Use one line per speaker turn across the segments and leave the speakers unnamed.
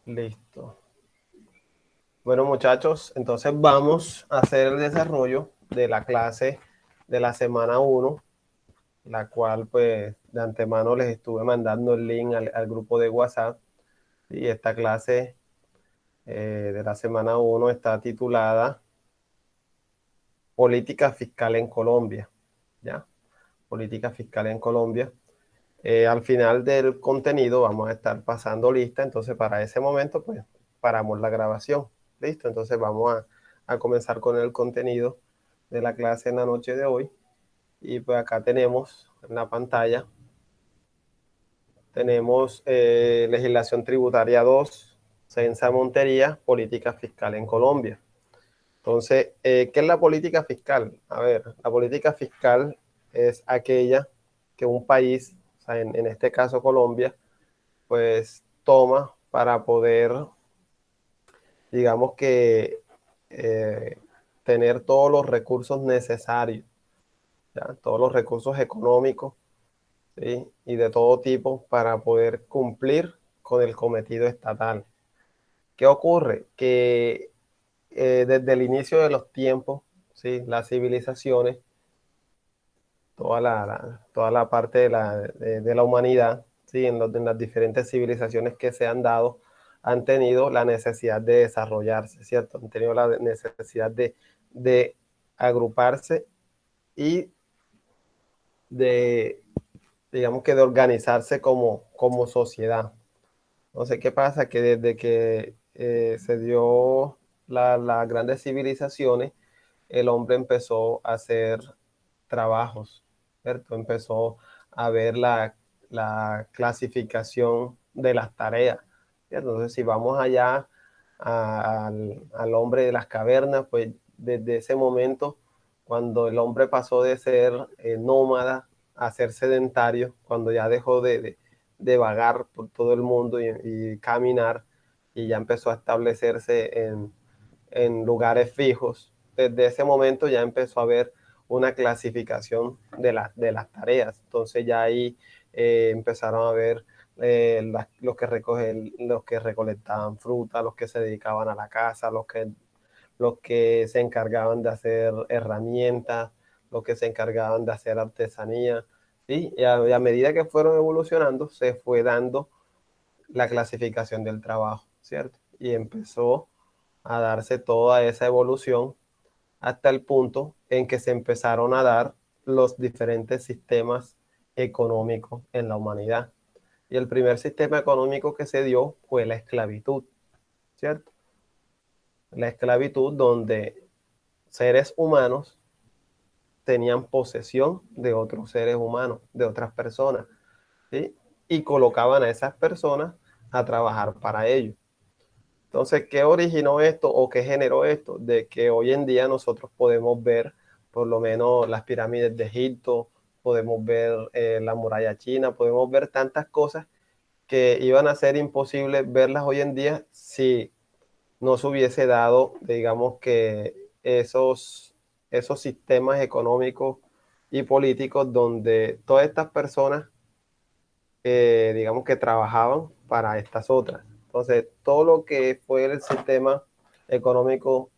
Listo. Bueno, muchachos, entonces vamos a hacer el desarrollo de la clase de la semana 1, la cual pues de antemano les estuve mandando el link al grupo de WhatsApp. Y esta clase de la semana 1 está titulada Política Fiscal en Colombia. ¿Ya? Política Fiscal en Colombia. Al final del contenido vamos a estar pasando lista, entonces para ese momento pues paramos la grabación. Listo, entonces vamos a comenzar con el contenido de la clase en la noche de hoy. Y pues acá tenemos en la pantalla, tenemos legislación tributaria 2, Censa Montería, política fiscal en Colombia. Entonces, ¿qué es la política fiscal? A ver, la política fiscal es aquella que un país, o sea, en este caso Colombia, pues toma para poder, digamos que, eh, tener todos los recursos necesarios, ¿ya? Todos los recursos económicos, ¿sí? Y de todo tipo para poder cumplir con el cometido estatal. ¿Qué ocurre? Que desde el inicio de los tiempos, ¿sí? Las civilizaciones, toda la parte de la humanidad, ¿sí? En las diferentes civilizaciones que se han dado, han tenido la necesidad de desarrollarse, ¿cierto? Han tenido la necesidad de agruparse y de, digamos que de organizarse como sociedad. Entonces, ¿qué pasa? Que desde que se dio las grandes civilizaciones, el hombre empezó a hacer trabajos, ¿cierto? Empezó a ver la clasificación de las tareas, ¿cierto? Entonces, si vamos allá al hombre de las cavernas, pues desde ese momento, cuando el hombre pasó de ser nómada a ser sedentario, cuando ya dejó de vagar por todo el mundo y caminar, y ya empezó a establecerse en lugares fijos, desde ese momento ya empezó a haber una clasificación de las tareas. Entonces ya ahí empezaron a ver los que recolectaban fruta, los que se dedicaban a la caza, los que se encargaban de hacer herramientas, los que se encargaban de hacer artesanía. ¿Sí? Y a medida que fueron evolucionando, se fue dando la clasificación del trabajo, ¿cierto? Y empezó a darse toda esa evolución hasta el punto en que se empezaron a dar los diferentes sistemas económicos en la humanidad. Y el primer sistema económico que se dio fue la esclavitud, ¿cierto? La esclavitud donde seres humanos tenían posesión de otros seres humanos, de otras personas, ¿sí? Y colocaban a esas personas a trabajar para ellos. Entonces, ¿qué originó esto o qué generó esto? De que hoy en día nosotros podemos ver por lo menos las pirámides de Egipto, podemos ver la muralla china, podemos ver tantas cosas que iban a ser imposibles verlas hoy en día si no se hubiese dado, digamos que esos sistemas económicos y políticos donde todas estas personas, digamos que trabajaban para estas otras. Entonces, todo lo que fue el sistema económico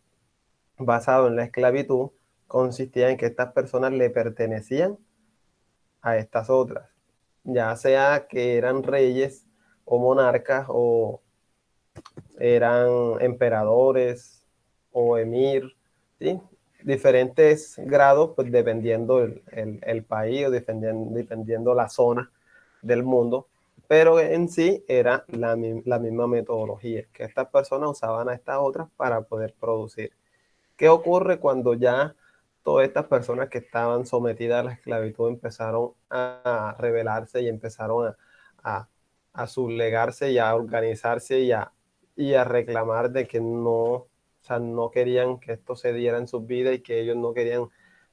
basado en la esclavitud consistía en que estas personas le pertenecían a estas otras, ya sea que eran reyes o monarcas o eran emperadores o emir, ¿sí? Diferentes grados, pues dependiendo el país o dependiendo la zona del mundo, pero en sí era la misma metodología, que estas personas usaban a estas otras para poder producir. ¿Qué ocurre cuando ya todas estas personas que estaban sometidas a la esclavitud empezaron a rebelarse y empezaron a, a sublegarse y a organizarse y a reclamar de que no, o sea, no querían que esto se diera en sus vidas y que ellos no querían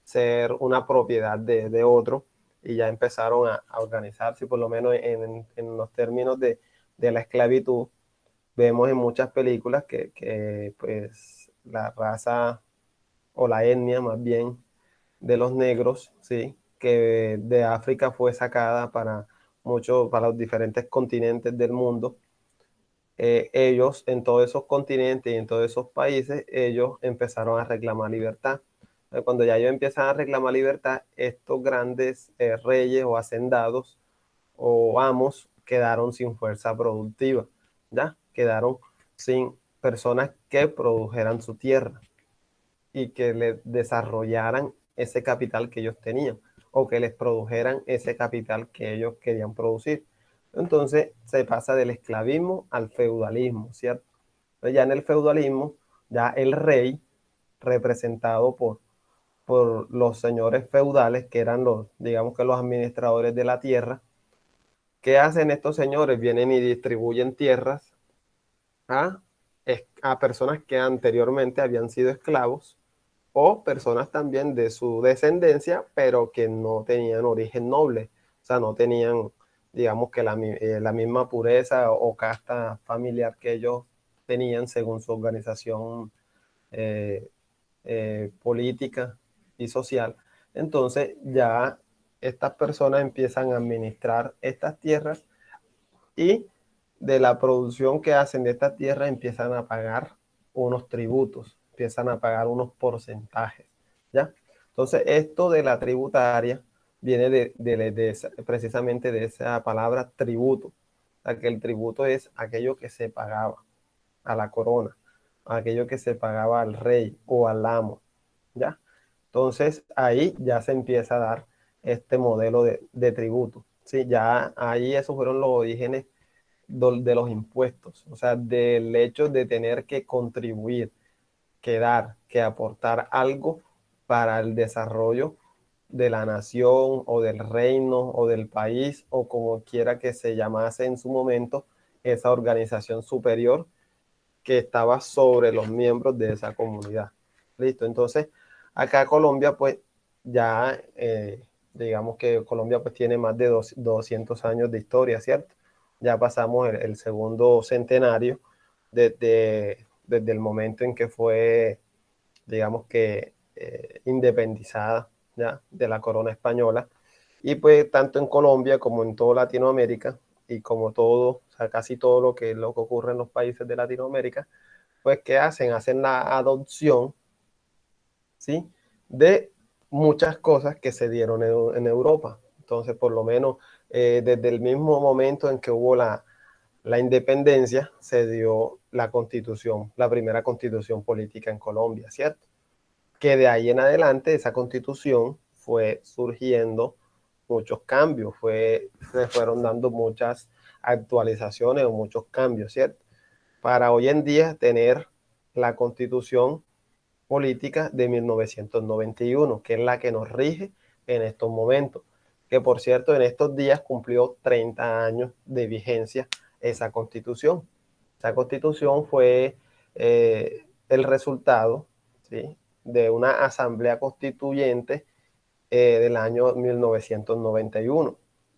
ser una propiedad de otro, y ya empezaron a organizarse, por lo menos en los términos de la esclavitud? Vemos en muchas películas que pues la raza o la etnia más bien de los negros, ¿sí? Que de África fue sacada para para los diferentes continentes del mundo, ellos en todos esos continentes y en todos esos países, ellos empezaron a reclamar libertad. Cuando ya ellos empiezan a reclamar libertad, estos grandes reyes o hacendados o amos quedaron sin fuerza productiva, ¿ya? Quedaron sin personas que produjeran su tierra y que le desarrollaran ese capital que ellos tenían o que les produjeran ese capital que ellos querían producir. Entonces se pasa del esclavismo al feudalismo, ¿cierto? Entonces ya en el feudalismo, ya el rey, representado por los señores feudales, que eran los, digamos que los administradores de la tierra, ¿qué hacen estos señores? Vienen y distribuyen tierras a, a personas que anteriormente habían sido esclavos o personas también de su descendencia, pero que no tenían origen noble, o sea, no tenían, digamos que la misma pureza o casta familiar que ellos tenían según su organización eh, política y social. Entonces ya estas personas empiezan a administrar estas tierras y de la producción que hacen de estas tierras empiezan a pagar unos tributos, empiezan a pagar unos porcentajes, ¿ya? Entonces, esto de la tributaria viene precisamente de esa palabra tributo, o sea, que el tributo es aquello que se pagaba a la corona, aquello que se pagaba al rey o al amo, ¿ya? Entonces, ahí ya se empieza a dar este modelo de tributo, ¿sí? Ya ahí esos fueron los orígenes de los impuestos, o sea, del hecho de tener que contribuir, que dar, que aportar algo para el desarrollo de la nación o del reino o del país o como quiera que se llamase en su momento esa organización superior que estaba sobre los miembros de esa comunidad. Listo, entonces acá Colombia pues ya digamos que Colombia pues tiene más de 200 años de historia, ¿cierto? Ya pasamos el segundo centenario desde el momento en que fue, digamos que, independizada ya de la corona española. Y pues tanto en Colombia como en toda Latinoamérica y como todo, o sea, casi todo lo que ocurre en los países de Latinoamérica, pues ¿qué hacen? Hacen la adopción, ¿sí? De muchas cosas que se dieron en Europa. Entonces, por lo menos desde el mismo momento en que hubo la independencia, se dio la constitución, la primera constitución política en Colombia, ¿cierto? Que de ahí en adelante esa constitución fue surgiendo muchos cambios, se fueron dando muchas actualizaciones o muchos cambios, ¿cierto? Para hoy en día tener la constitución política de 1991, que es la que nos rige en estos momentos, que por cierto en estos días cumplió 30 años de vigencia esa constitución. Esa constitución fue el resultado, ¿sí?, de una asamblea constituyente del año 1991.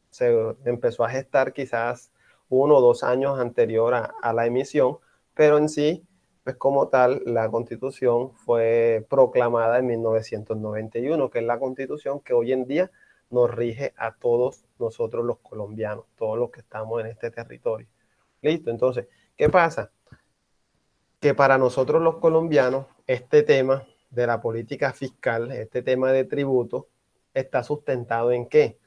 Se empezó a gestar quizás 1 o 2 años anterior a la emisión, pero en sí, pues como tal, la constitución fue proclamada en 1991, que es la constitución que hoy en día nos rige a todos nosotros los colombianos, todos los que estamos en este territorio. Listo, entonces, ¿qué pasa? Que para nosotros los colombianos, este tema de la política fiscal, este tema de tributos, está sustentado ¿en qué?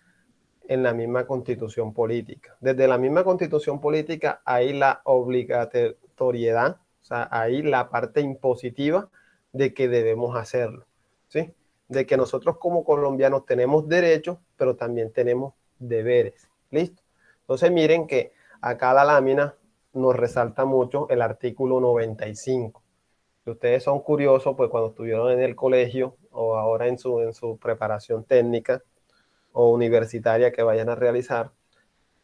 En la misma constitución política. Desde la misma constitución política hay la obligatoriedad, o sea, hay la parte impositiva de que debemos hacerlo, ¿sí? De que nosotros como colombianos tenemos derechos, pero también tenemos deberes, ¿listo? Entonces miren que acá la lámina nos resalta mucho el artículo 95. Si ustedes son curiosos, pues cuando estuvieron en el colegio o ahora en su preparación técnica, o universitaria que vayan a realizar,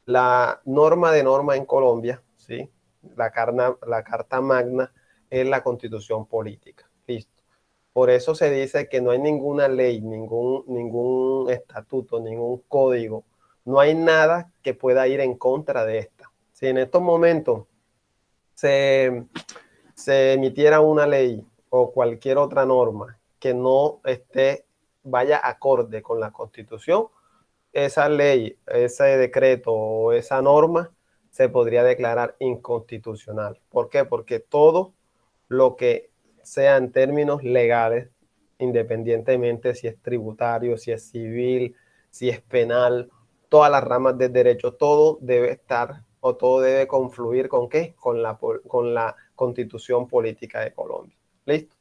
la norma de norma en Colombia, ¿sí? La Carta Magna es la constitución política. Listo. Por eso se dice que no hay ninguna ley, ningún estatuto, ningún código, no hay nada que pueda ir en contra de esta. Si en estos momentos se, se emitiera una ley o cualquier otra norma que no vaya acorde con la constitución, esa ley, ese decreto o esa norma se podría declarar inconstitucional. ¿Por qué? Porque todo lo que sea en términos legales, independientemente si es tributario, si es civil, si es penal, todas las ramas del derecho, todo debe estar o todo debe confluir ¿con qué? Con la Constitución Política de Colombia. ¿Listo?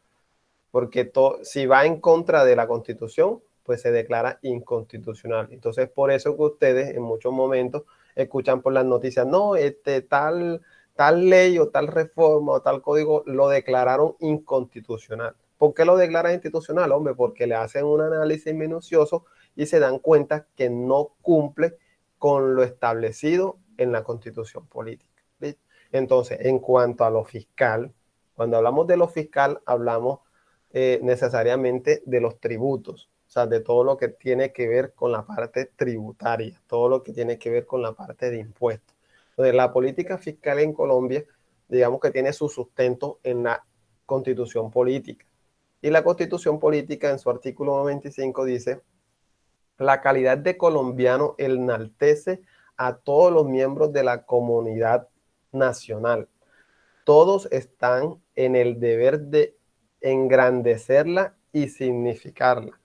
Porque si va en contra de la Constitución, pues se declara inconstitucional. Entonces, por eso que ustedes en muchos momentos escuchan por las noticias, no, tal ley o tal reforma o tal código lo declararon inconstitucional. ¿Por qué lo declaran institucional? Hombre, porque le hacen un análisis minucioso y se dan cuenta que no cumple con lo establecido en la Constitución política. ¿Listo? Entonces, en cuanto a lo fiscal, cuando hablamos de lo fiscal, hablamos necesariamente de los tributos, o sea, de todo lo que tiene que ver con la parte tributaria, todo lo que tiene que ver con la parte de impuestos. Entonces, la política fiscal en Colombia, digamos que tiene su sustento en la Constitución política. Y la Constitución política en su artículo 95 dice, la calidad de colombiano enaltece a todos los miembros de la comunidad nacional. Todos están en el deber de engrandecerla y significarla.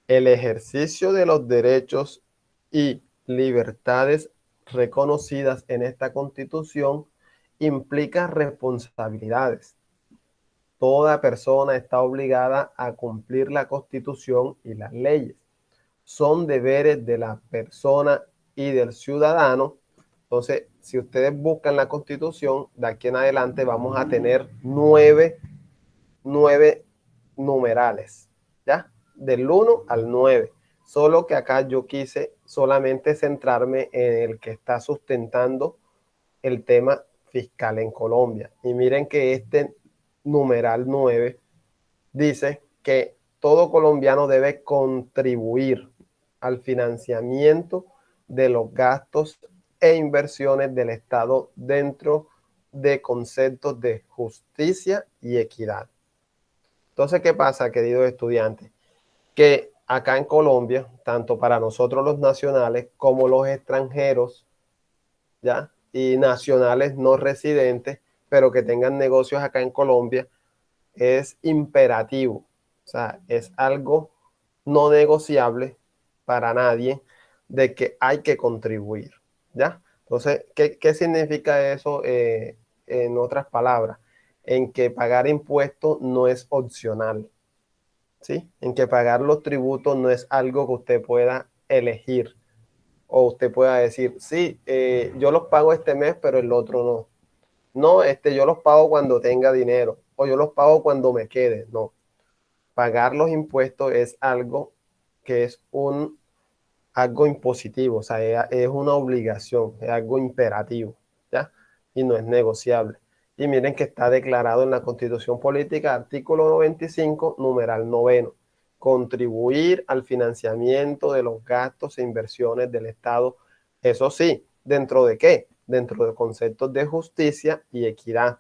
El ejercicio de los derechos y libertades reconocidas en esta Constitución implica responsabilidades. Toda persona está obligada a cumplir la Constitución y las leyes. Son deberes de la persona y del ciudadano. Entonces, si ustedes buscan la Constitución, de aquí en adelante vamos a tener nueve numerales, ¿ya? Del 1 al 9. Solo que acá yo quise solamente centrarme en el que está sustentando el tema fiscal en Colombia. Y miren que este numeral 9 dice que todo colombiano debe contribuir al financiamiento de los gastos e inversiones del Estado dentro de conceptos de justicia y equidad. Entonces, ¿qué pasa, queridos estudiantes? Que acá en Colombia, tanto para nosotros los nacionales como los extranjeros, ¿ya? Y nacionales no residentes, pero que tengan negocios acá en Colombia, es imperativo. O sea, es algo no negociable para nadie de que hay que contribuir, ¿ya? Entonces, ¿qué significa eso en otras palabras? En que pagar impuestos no es opcional, ¿sí? En que pagar los tributos no es algo que usted pueda elegir o usted pueda decir, sí, yo los pago este mes, pero el otro no. No, yo los pago cuando tenga dinero o yo los pago cuando me quede. No, pagar los impuestos es algo que es algo impositivo, o sea, es una obligación, es algo imperativo, ¿ya? Y no es negociable. Y miren que está declarado en la Constitución Política, artículo 95, numeral 9, contribuir al financiamiento de los gastos e inversiones del Estado. Eso sí, ¿dentro de qué? Dentro de conceptos de justicia y equidad.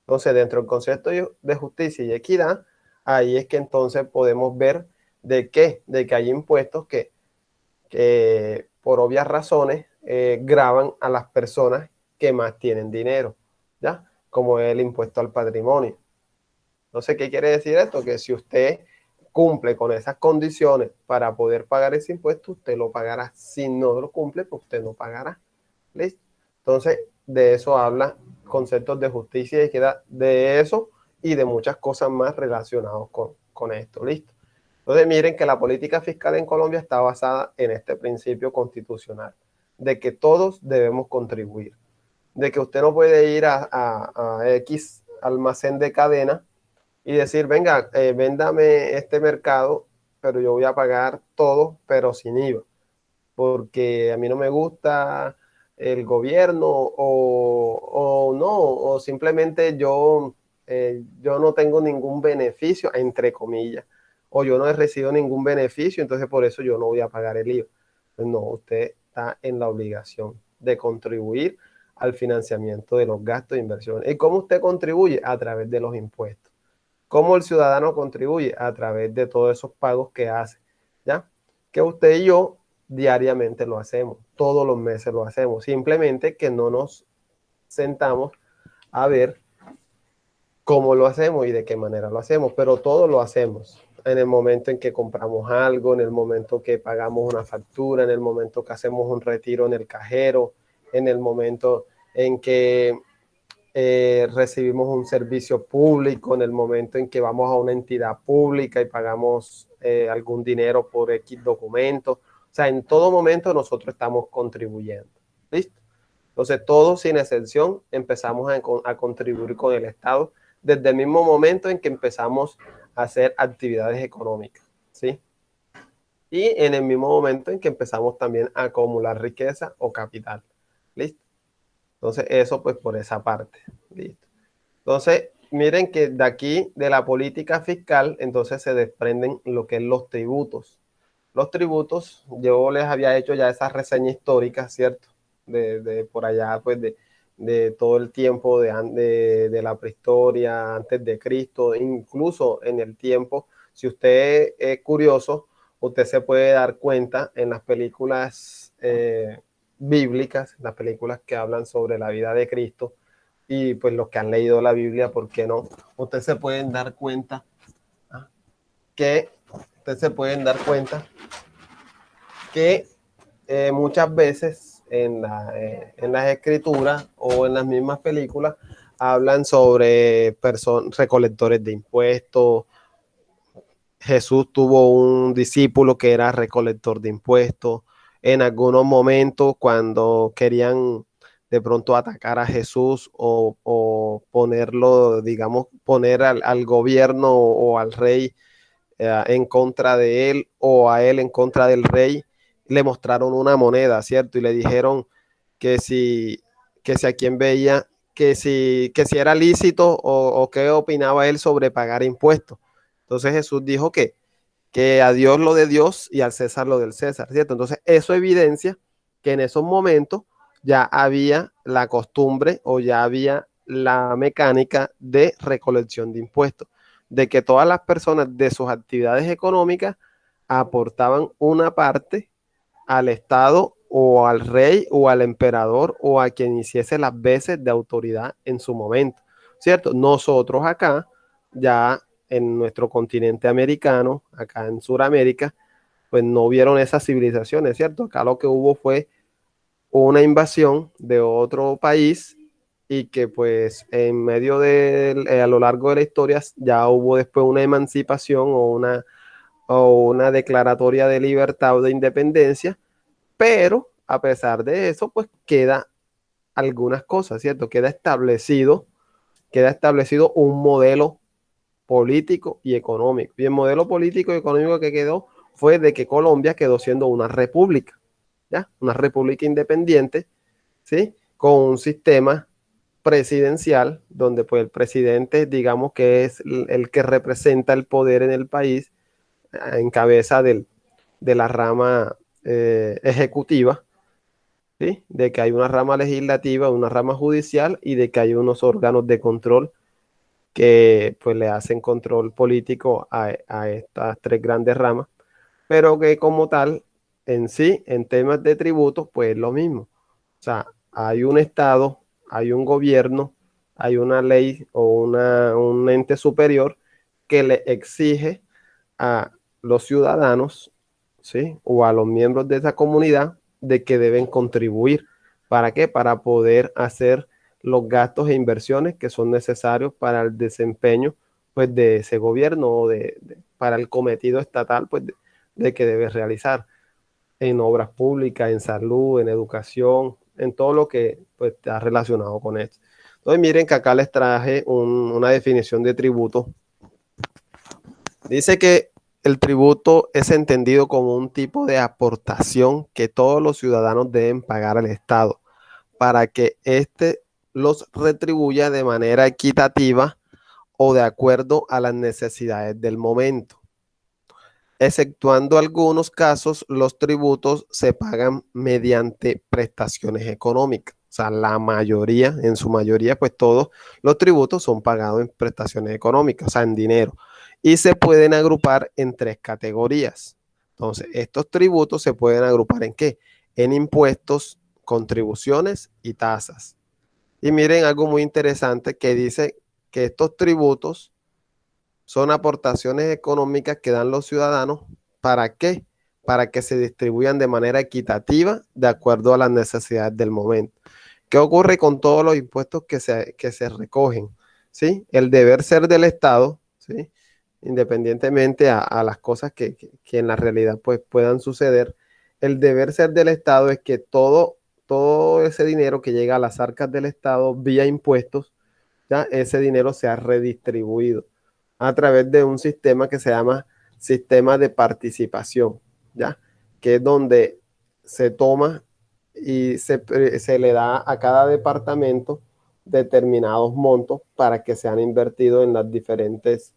Entonces, dentro del concepto de justicia y equidad, ahí es que entonces podemos ver de qué, de que hay impuestos que por obvias razones gravan a las personas que más tienen dinero, ¿ya? Como el impuesto al patrimonio. Entonces, ¿qué quiere decir esto? Que si usted cumple con esas condiciones para poder pagar ese impuesto, usted lo pagará. Si no lo cumple, pues usted no pagará. ¿Listo? Entonces, de eso habla conceptos de justicia y equidad, de eso y de muchas cosas más relacionadas con esto. ¿Listo? Entonces, miren que la política fiscal en Colombia está basada en este principio constitucional, de que todos debemos contribuir, de que usted no puede ir a X almacén de cadena y decir, venga, véndame este mercado, pero yo voy a pagar todo, pero sin IVA, porque a mí no me gusta el gobierno o no, o simplemente yo no tengo ningún beneficio, entre comillas, o yo no he recibido ningún beneficio, entonces por eso yo no voy a pagar el IVA. Pues no, usted está en la obligación de contribuir al financiamiento de los gastos de inversión. ¿Y cómo usted contribuye? A través de los impuestos. ¿Cómo el ciudadano contribuye? A través de todos esos pagos que hace, ¿ya? Que usted y yo diariamente lo hacemos, todos los meses lo hacemos, simplemente que no nos sentamos a ver cómo lo hacemos y de qué manera lo hacemos, pero todo lo hacemos. En el momento en que compramos algo, en el momento que pagamos una factura, en el momento que hacemos un retiro en el cajero, en el momento en que recibimos un servicio público, en el momento en que vamos a una entidad pública y pagamos algún dinero por X documento. O sea, en todo momento nosotros estamos contribuyendo. ¿Listo? Entonces, todos sin excepción empezamos a contribuir con el Estado desde el mismo momento en que empezamos a hacer actividades económicas, ¿sí? Y en el mismo momento en que empezamos también a acumular riqueza o capital. ¿Listo? Entonces, eso pues por esa parte. ¿Listo? Entonces, miren que de aquí, de la política fiscal, entonces se desprenden lo que es los tributos. Los tributos, yo les había hecho ya esa reseña histórica, ¿cierto? De por allá, pues de todo el tiempo de la prehistoria, antes de Cristo, incluso en el tiempo. Si usted es curioso, usted se puede dar cuenta en las películas bíblicas, las películas que hablan sobre la vida de Cristo, y pues los que han leído la Biblia, ¿por qué no? Ustedes se pueden dar cuenta que muchas veces en las escrituras o en las mismas películas hablan sobre recolectores de impuestos. Jesús tuvo un discípulo que era recolector de impuestos. En algunos momentos, cuando querían de pronto atacar a Jesús o ponerlo, digamos, poner al gobierno o al rey en contra de él o a él en contra del rey, le mostraron una moneda, ¿cierto? Y le dijeron que si, que si a quien veía, que si era lícito o qué opinaba él sobre pagar impuestos. Entonces Jesús dijo que a Dios lo de Dios y al César lo del César, ¿cierto? Entonces eso evidencia que en esos momentos ya había la costumbre o ya había la mecánica de recolección de impuestos, de que todas las personas de sus actividades económicas aportaban una parte al Estado o al rey o al emperador o a quien hiciese las veces de autoridad en su momento, ¿cierto? Nosotros acá, ya en nuestro continente americano, acá en Sudamérica, pues no vieron esas civilizaciones, ¿cierto? Acá lo que hubo fue una invasión de otro país y que pues en medio de, a lo largo de la historia ya hubo después una emancipación o una declaratoria de libertad o de independencia, pero a pesar de eso, pues queda algunas cosas, ¿cierto? Queda establecido un modelo político y económico. Y el modelo político y económico que quedó fue de que Colombia quedó siendo una república, ¿ya? Una república independiente, ¿sí? Con un sistema presidencial, donde pues el presidente, digamos que es el que representa el poder en el país, en cabeza de la rama ejecutiva, ¿sí? De que hay una rama legislativa, una rama judicial y de que hay unos órganos de control que pues le hacen control político a estas tres grandes ramas, pero que como tal, en sí, en temas de tributos, pues es lo mismo. O sea, hay un Estado, hay un gobierno, hay una ley o un ente superior que le exige a los ciudadanos, ¿sí? O a los miembros de esa comunidad de que deben contribuir. ¿Para qué? Para poder hacer los gastos e inversiones que son necesarios para el desempeño pues, de ese gobierno o para el cometido estatal pues, de que debe realizar en obras públicas, en salud, en educación, en todo lo que pues, está relacionado con esto. Entonces miren que acá les traje una definición de tributo. Dice que el tributo es entendido como un tipo de aportación que todos los ciudadanos deben pagar al Estado para que éste los retribuya de manera equitativa o de acuerdo a las necesidades del momento. Exceptuando algunos casos, los tributos se pagan mediante prestaciones económicas. O sea, la mayoría, en su mayoría, pues todos los tributos son pagados en prestaciones económicas, o sea, en dinero. Y se pueden agrupar en tres categorías. Entonces, estos tributos se pueden agrupar ¿en qué? En impuestos, contribuciones y tasas. Y miren algo muy interesante que dice que estos tributos son aportaciones económicas que dan los ciudadanos. ¿Para qué? Para que se distribuyan de manera equitativa de acuerdo a las necesidades del momento. ¿Qué ocurre con todos los impuestos que se recogen? ¿Sí? El deber ser del Estado, ¿sí? Independientemente a las cosas que en la realidad pues, puedan suceder, el deber ser del Estado es que todo ese dinero que llega a las arcas del Estado vía impuestos, ya ese dinero sea redistribuido a través de un sistema que se llama sistema de participación, ¿ya? Que es donde se toma y se le da a cada departamento determinados montos para que sean invertidos en las diferentes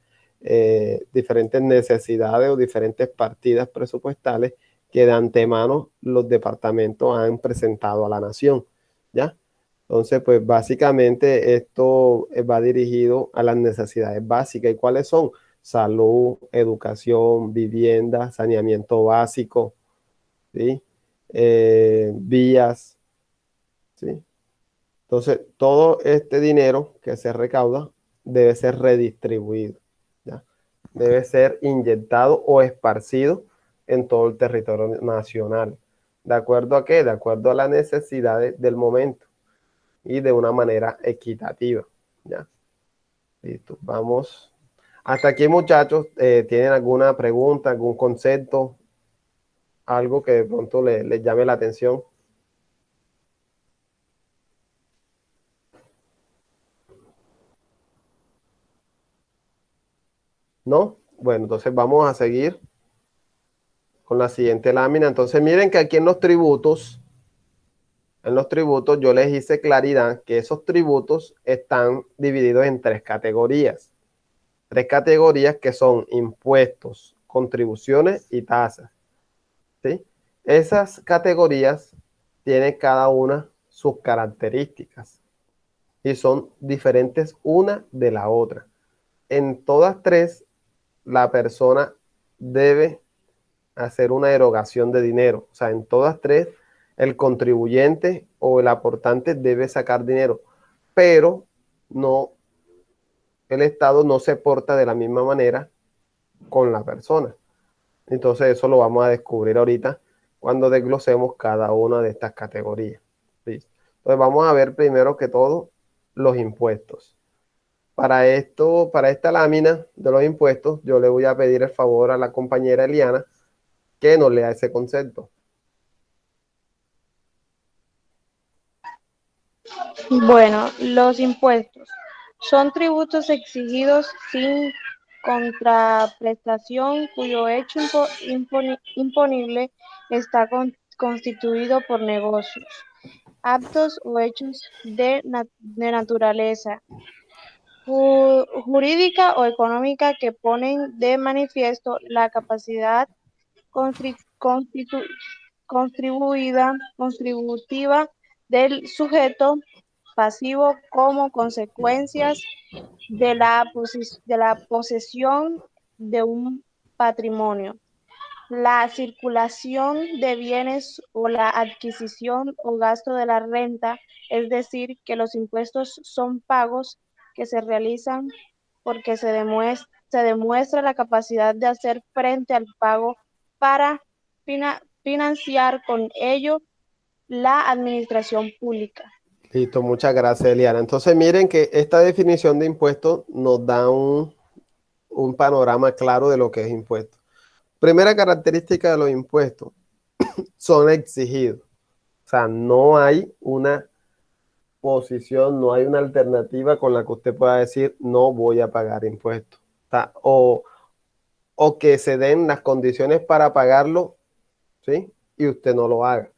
necesidades o diferentes partidas presupuestales que de antemano los departamentos han presentado a la nación, ¿ya? Entonces, pues básicamente esto va dirigido a las necesidades básicas. ¿Y cuáles son? Salud, educación, vivienda, saneamiento básico, ¿sí? Vías, ¿sí? Entonces, todo este dinero que se recauda debe ser redistribuido, ¿ya? Debe ser inyectado o esparcido en todo el territorio nacional. ¿De acuerdo a qué? De acuerdo a las necesidades del momento y de una manera equitativa, ¿ya? Listo, vamos. Hasta aquí, muchachos, ¿tienen alguna pregunta, algún concepto, algo que de pronto les llame la atención? ¿No? Bueno, entonces vamos a seguir con la siguiente lámina. Entonces miren que aquí en los tributos yo les hice claridad que esos tributos están divididos en tres categorías. Tres categorías que son impuestos, contribuciones y tasas, ¿sí? Esas categorías tienen cada una sus características y son diferentes una de la otra. En todas tres, la persona debe hacer una erogación de dinero. O sea, en todas tres, el contribuyente o el aportante debe sacar dinero, pero no, el Estado no se porta de la misma manera con la persona. Entonces eso lo vamos a descubrir ahorita cuando desglosemos cada una de estas categorías. ¿Listo? Entonces vamos a ver primero que todo los impuestos. Para esto, para esta lámina de los impuestos, yo le voy a pedir el favor a la compañera Eliana que nos lea ese concepto.
Bueno, los impuestos son tributos exigidos sin contraprestación cuyo hecho imponible está constituido por negocios, actos o hechos de naturaleza jurídica o económica que ponen de manifiesto la capacidad constri- constitu- contributiva del sujeto pasivo como consecuencias de la posesión de un patrimonio, la circulación de bienes o la adquisición o gasto de la renta, es decir, que los impuestos son pagos que se realizan porque se demuestra la capacidad de hacer frente al pago para financiar con ello la administración pública.
Listo, muchas gracias, Eliana. Entonces miren que esta definición de impuestos nos da un panorama claro de lo que es impuesto. Primera característica de los impuestos, son exigidos. O sea, no hay una posición, no hay una alternativa con la que usted pueda decir no voy a pagar impuestos. O, sea, o que se den las condiciones para pagarlo, ¿sí? Y usted no lo haga.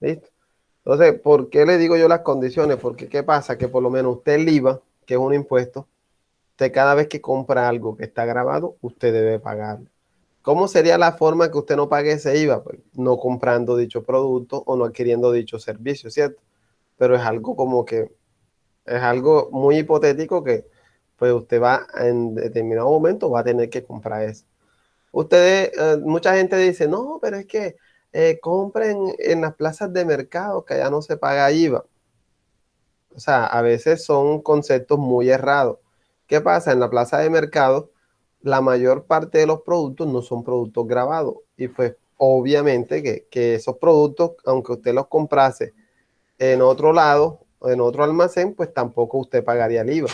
¿Listo? Entonces, ¿por qué le digo yo las condiciones? Porque ¿qué pasa? Que por lo menos usted el IVA, que es un impuesto, usted cada vez que compra algo que está grabado, usted debe pagarlo. ¿Cómo sería la forma que usted no pague ese IVA? Pues no comprando dicho producto o no adquiriendo dicho servicio, ¿cierto? Pero es algo como que, es algo muy hipotético que pues usted va en determinado momento va a tener que comprar eso. Ustedes, mucha gente dice, no, pero es que compren en las plazas de mercado que allá no se paga IVA. O sea, a veces son conceptos muy errados. ¿Qué pasa? En la plaza de mercado, la mayor parte de los productos no son productos grabados. Y pues obviamente que esos productos, aunque usted los comprase en otro lado, en otro almacén, pues tampoco usted pagaría el IVA.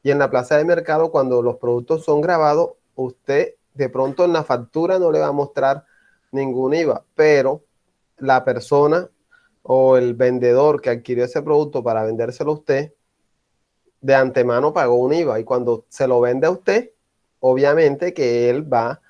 Y en la plaza de mercado, cuando los productos son grabados, usted de pronto en la factura no le va a mostrar ningún IVA, pero la persona o el vendedor que adquirió ese producto para vendérselo a usted, de antemano pagó un IVA y cuando se lo vende a usted, obviamente que él va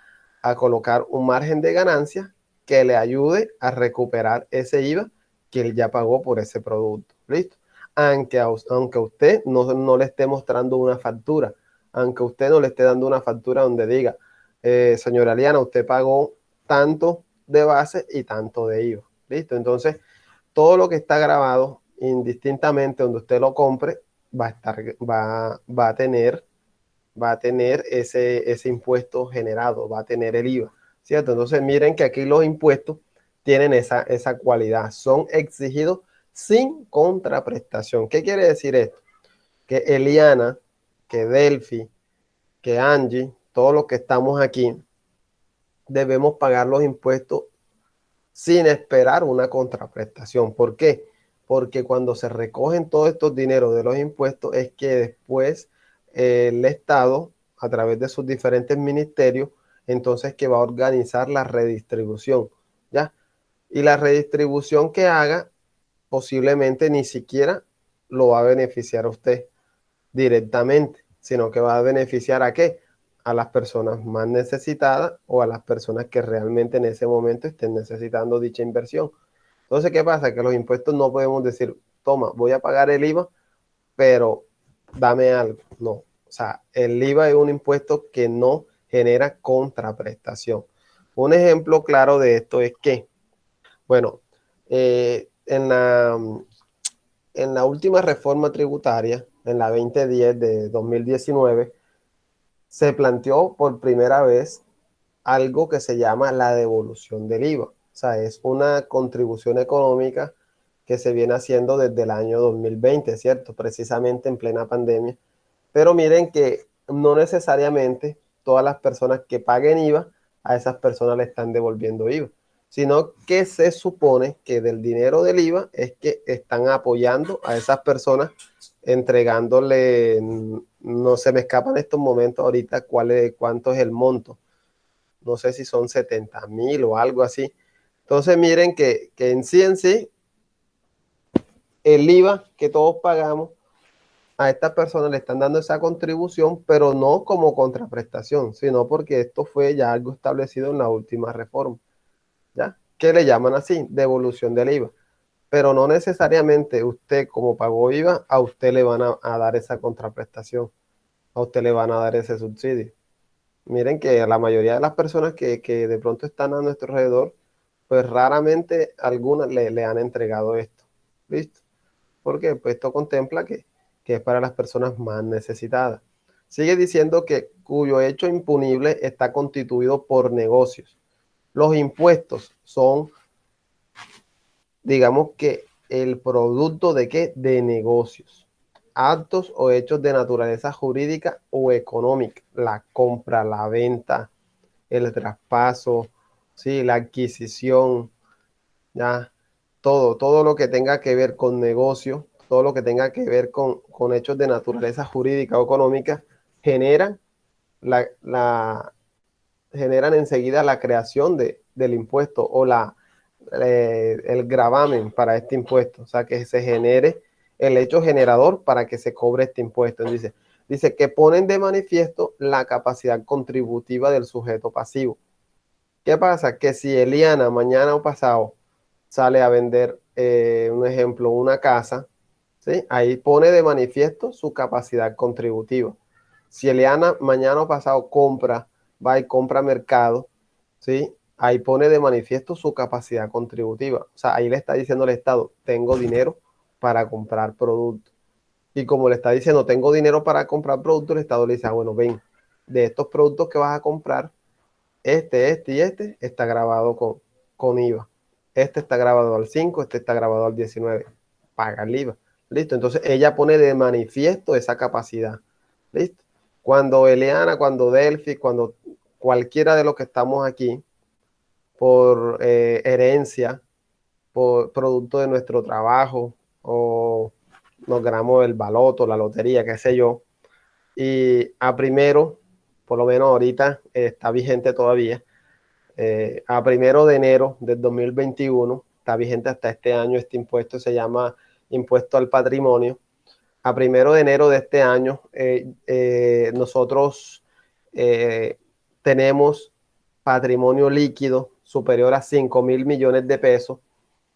a colocar un margen de ganancia que le ayude a recuperar ese IVA que él ya pagó por ese producto. ¿Listo? Aunque usted no le esté mostrando una factura, aunque usted no le esté dando una factura donde diga, señora Liana, usted pagó tanto de base y tanto de IVA. ¿Listo? Entonces, todo lo que está grabado, indistintamente donde usted lo compre, va a tener ese impuesto generado, va a tener el IVA, ¿cierto? Entonces miren que aquí los impuestos tienen esa cualidad, son exigidos sin contraprestación. ¿Qué quiere decir esto? Que Eliana, que Delphi, que Angie, todos los que estamos aquí, debemos pagar los impuestos sin esperar una contraprestación. ¿Por qué? Porque cuando se recogen todos estos dineros de los impuestos es que después el Estado, a través de sus diferentes ministerios, entonces que va a organizar la redistribución, ¿ya? Y la redistribución que haga posiblemente ni siquiera lo va a beneficiar a usted directamente, sino que va a beneficiar a qué? A las personas más necesitadas o a las personas que realmente en ese momento estén necesitando dicha inversión. Entonces, ¿qué pasa? Que los impuestos no podemos decir, toma, voy a pagar el IVA, pero dame algo. No, o sea, el IVA es un impuesto que no genera contraprestación. Un ejemplo claro de esto es que, bueno, eh, en la, en la última reforma tributaria, en la 2010 de 2019, se planteó por primera vez algo que se llama la devolución del IVA. O sea, es una contribución económica que se viene haciendo desde el año 2020, ¿cierto? Precisamente en plena pandemia. Pero miren que no necesariamente todas las personas que paguen IVA, a esas personas le están devolviendo IVA, sino que se supone que del dinero del IVA es que están apoyando a esas personas entregándole, no se me escapa en estos momentos ahorita cuánto es el monto, no sé si son 70,000 o algo así. Entonces miren que en sí, el IVA que todos pagamos, a estas personas le están dando esa contribución, pero no como contraprestación, sino porque esto fue ya algo establecido en la última reforma, ¿ya? Que le llaman así, devolución del IVA. Pero no necesariamente usted, como pagó IVA, a usted le van a dar esa contraprestación, a usted le van a dar ese subsidio. Miren que a la mayoría de las personas que de pronto están a nuestro alrededor, pues raramente algunas le han entregado esto. ¿Listo? Porque pues esto contempla que es para las personas más necesitadas. Sigue diciendo que cuyo hecho impunible está constituido por negocios. Los impuestos son, digamos que el producto de qué? De negocios. Actos o hechos de naturaleza jurídica o económica. La compra, la venta, el traspaso, ¿sí? La adquisición, ya, todo lo que tenga que ver con negocio, todo lo que tenga que ver con hechos de naturaleza jurídica o económica, generan, la, generan enseguida la creación del impuesto o el gravamen para este impuesto, o sea, que se genere el hecho generador para que se cobre este impuesto. Dice que ponen de manifiesto la capacidad contributiva del sujeto pasivo. ¿Qué pasa? Que si Eliana mañana o pasado sale a vender, un ejemplo, una casa, ¿sí? Ahí pone de manifiesto su capacidad contributiva. Si Eliana mañana o pasado va y compra mercado, ¿sí? Ahí pone de manifiesto su capacidad contributiva. O sea, ahí le está diciendo al Estado, tengo dinero para comprar productos. Y como le está diciendo, tengo dinero para comprar productos, el Estado le dice, bueno, ven, de estos productos que vas a comprar, este y este está grabado con IVA. Este está grabado al 5, este está grabado al 19. Paga el IVA. Listo. Entonces ella pone de manifiesto esa capacidad. Listo. Cuando Eliana, cuando Delphi, cuando cualquiera de los que estamos aquí, por herencia, por producto de nuestro trabajo, o nos ganamos el baloto, la lotería, qué sé yo, y a primero, por lo menos ahorita está vigente todavía, a primero de enero del 2021, está vigente hasta este año, este impuesto se llama impuesto al patrimonio. A primero de enero de este año, nosotros tenemos patrimonio líquido superior a 5.000 millones de pesos.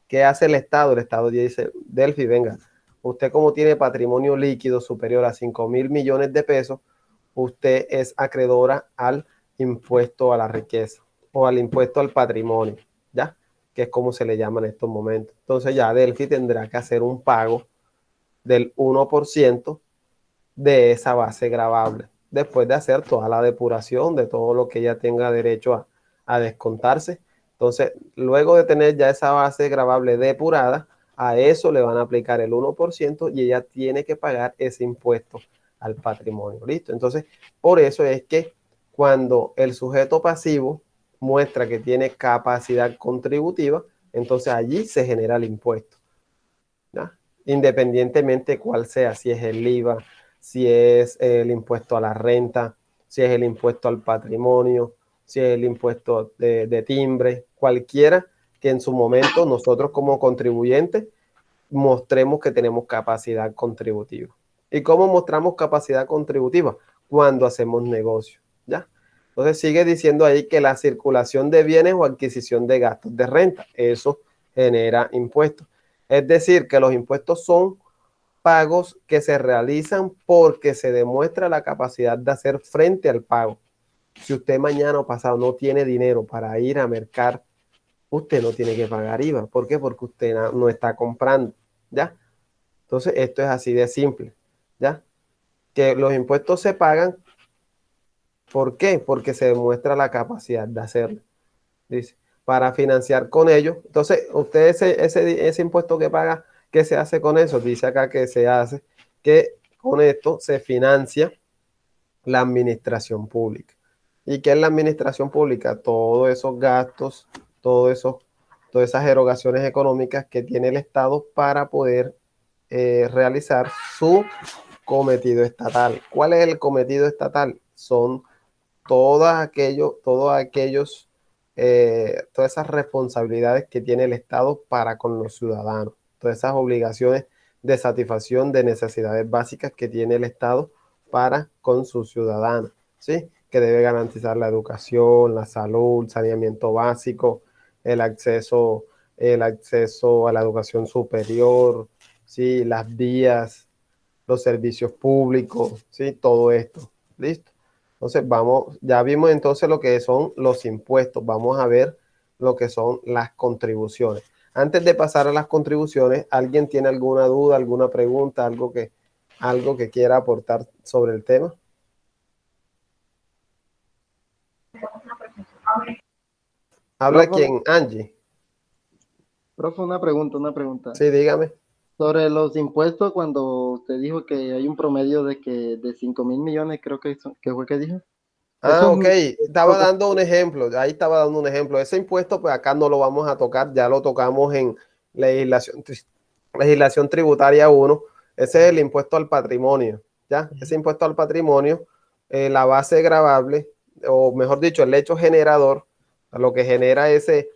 ¿Qué hace el Estado? El Estado dice, Delphi, venga, usted como tiene patrimonio líquido superior a 5.000 millones de pesos, usted es acreedora al impuesto a la riqueza o al impuesto al patrimonio, ¿ya? Que es como se le llama en estos momentos. Entonces ya Delphi tendrá que hacer un pago del 1% de esa base gravable, después de hacer toda la depuración de todo lo que ella tenga derecho a descontarse. Entonces, luego de tener ya esa base gravable depurada, a eso le van a aplicar el 1% y ella tiene que pagar ese impuesto al patrimonio. ¿Listo? Entonces, por eso es que cuando el sujeto pasivo muestra que tiene capacidad contributiva, entonces allí se genera el impuesto, ¿ya? Independientemente cuál sea, si es el IVA, si es el impuesto a la renta, si es el impuesto al patrimonio, si es el impuesto de timbre, cualquiera que en su momento nosotros como contribuyentes mostremos que tenemos capacidad contributiva. ¿Y cómo mostramos capacidad contributiva? Cuando hacemos negocio, ¿ya? Entonces sigue diciendo ahí que la circulación de bienes o adquisición de gastos de renta, eso genera impuestos. Es decir, que los impuestos son pagos que se realizan porque se demuestra la capacidad de hacer frente al pago. Si usted mañana o pasado no tiene dinero para ir a mercar, usted no tiene que pagar IVA. ¿Por qué? Porque usted no está comprando, ¿ya? Entonces, esto es así de simple, ¿ya? Que los impuestos se pagan, ¿por qué? Porque se demuestra la capacidad de hacerlo. Dice, para financiar con ellos. Entonces, usted ese impuesto que paga, ¿qué se hace con eso? Dice acá que se hace, que con esto se financia la administración pública. ¿Y qué es la administración pública? Todos esos gastos, todo eso, todas esas erogaciones económicas que tiene el Estado para poder realizar su cometido estatal. ¿Cuál es el cometido estatal? Son todos aquellos, todas esas responsabilidades que tiene el Estado para con los ciudadanos, todas esas obligaciones de satisfacción de necesidades básicas que tiene el Estado para con sus ciudadanos, ¿sí? Que debe garantizar la educación, la salud, saneamiento básico, el acceso, el acceso a la educación superior, ¿sí? Las vías, los servicios públicos, ¿sí? Todo esto, ¿listo? Entonces vamos, ya vimos entonces lo que son los impuestos, vamos a ver lo que son las contribuciones. Antes de pasar a las contribuciones, ¿alguien tiene alguna duda, alguna pregunta, algo que quiera aportar sobre el tema? ¿Habla
Profe,
quién? Angie.
profe, una pregunta.
Sí, dígame.
Sobre los impuestos, cuando usted dijo que hay un promedio de 5.000 millones, creo que fue que dijo.
Ah,
Eso
ok.
es
Estaba
correcto.
dando un ejemplo. Ahí estaba dando un ejemplo. Ese impuesto, pues acá no lo vamos a tocar. Ya lo tocamos en legislación tributaria 1. Ese es el impuesto al patrimonio. ¿Ya? Ese impuesto al patrimonio, la base gravable, o mejor dicho, el hecho generador, lo que genera ese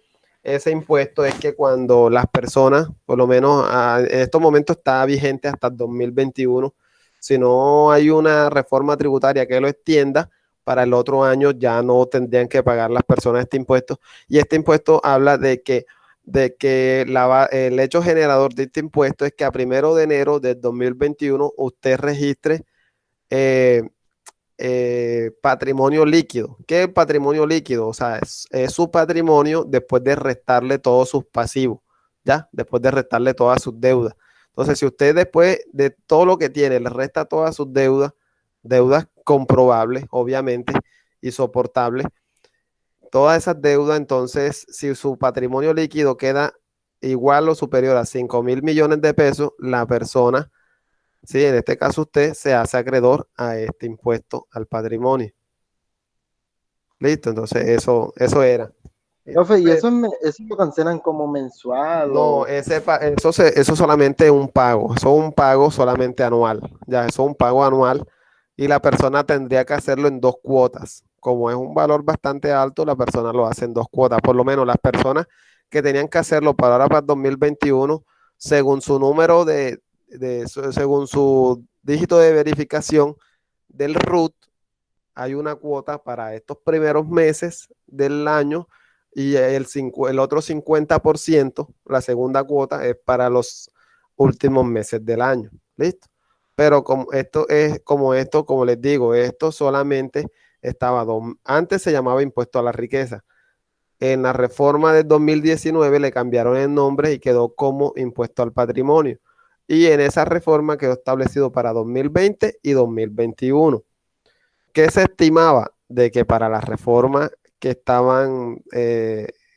impuesto es que cuando las personas, por lo menos en estos momentos está vigente hasta el 2021, si no hay una reforma tributaria que lo extienda, para el otro año ya no tendrían que pagar las personas este impuesto. Y este impuesto habla de que el hecho generador de este impuesto es que a primero de enero del 2021 usted registre eh, patrimonio líquido. ¿Qué es patrimonio líquido? O sea, es su patrimonio después de restarle todos sus pasivos, ¿ya? Después de restarle todas sus deudas. Entonces, si usted después de todo lo que tiene le resta todas sus deudas comprobables, obviamente, y soportables, todas esas deudas, entonces, si su patrimonio líquido queda igual o superior a 5.000 millones de pesos, la persona, sí, en este caso usted, se hace acreedor a este impuesto al patrimonio. Listo, entonces eso era.
Profe, ¿y eso lo cancelan como mensual
No,
o...?
eso solamente es un pago, eso es un pago solamente anual, ya, eso es un pago anual y la persona tendría que hacerlo en 2 cuotas. Como es un valor bastante alto, la persona lo hace en 2 cuotas, por lo menos las personas que tenían que hacerlo para ahora, para el 2021, según su número según su dígito de verificación del RUT, hay una cuota para estos primeros meses del año y el otro 50%, la segunda cuota, es para los últimos meses del año. ¿Listo? Pero como les digo, esto solamente antes se llamaba impuesto a la riqueza. En la reforma del 2019 le cambiaron el nombre y quedó como impuesto al patrimonio. Y en esa reforma quedó establecido para 2020 y 2021. ¿Qué se estimaba? De que para la reforma que estaban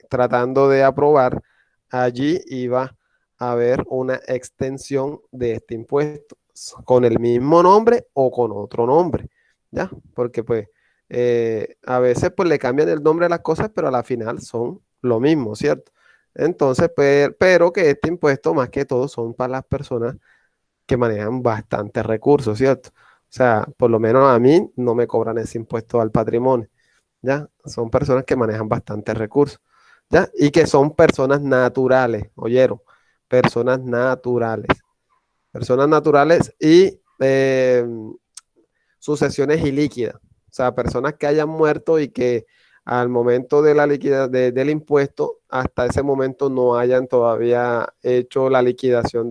tratando de aprobar, allí iba a haber una extensión de este impuesto con el mismo nombre o con otro nombre, ¿ya? Porque pues a veces pues le cambian el nombre a las cosas, pero a la final son lo mismo, ¿cierto? Entonces, pero que este impuesto más que todo son para las personas que manejan bastantes recursos, ¿cierto? O sea, por lo menos a mí no me cobran ese impuesto al patrimonio, ¿ya? Son personas que manejan bastantes recursos, ¿ya? Y que son personas naturales, oyeron, personas naturales y sucesiones ilíquidas, o sea, personas que hayan muerto y que al momento de la liquidez del impuesto, hasta ese momento no hayan todavía hecho la liquidación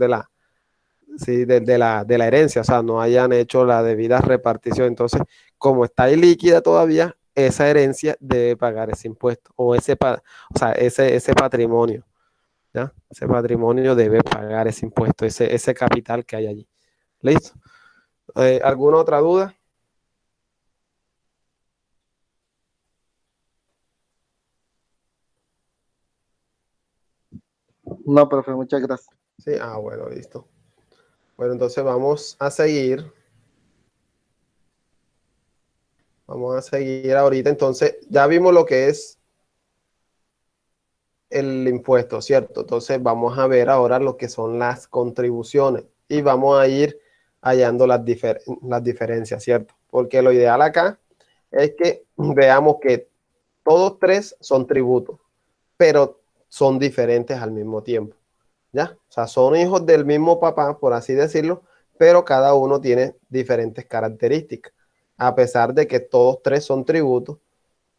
sí, de la herencia, o sea, no hayan hecho la debida repartición. Entonces, como está ilíquida todavía, esa herencia debe pagar ese impuesto o o sea, ese patrimonio, ¿ya? Ese patrimonio debe pagar ese impuesto, ese capital que hay allí. ¿Listo? ¿Alguna otra duda?
No, profe, muchas gracias.
Sí, bueno, listo. Bueno, entonces vamos a seguir. Vamos a seguir ahorita. Entonces, ya vimos lo que es el impuesto, ¿cierto? Entonces vamos a ver ahora lo que son las contribuciones y vamos a ir hallando las diferencias, ¿cierto? Porque lo ideal acá es que veamos que todos tres son tributos, pero son diferentes al mismo tiempo, ¿ya? O sea, son hijos del mismo papá, por así decirlo, pero cada uno tiene diferentes características. A pesar de que todos tres son tributos,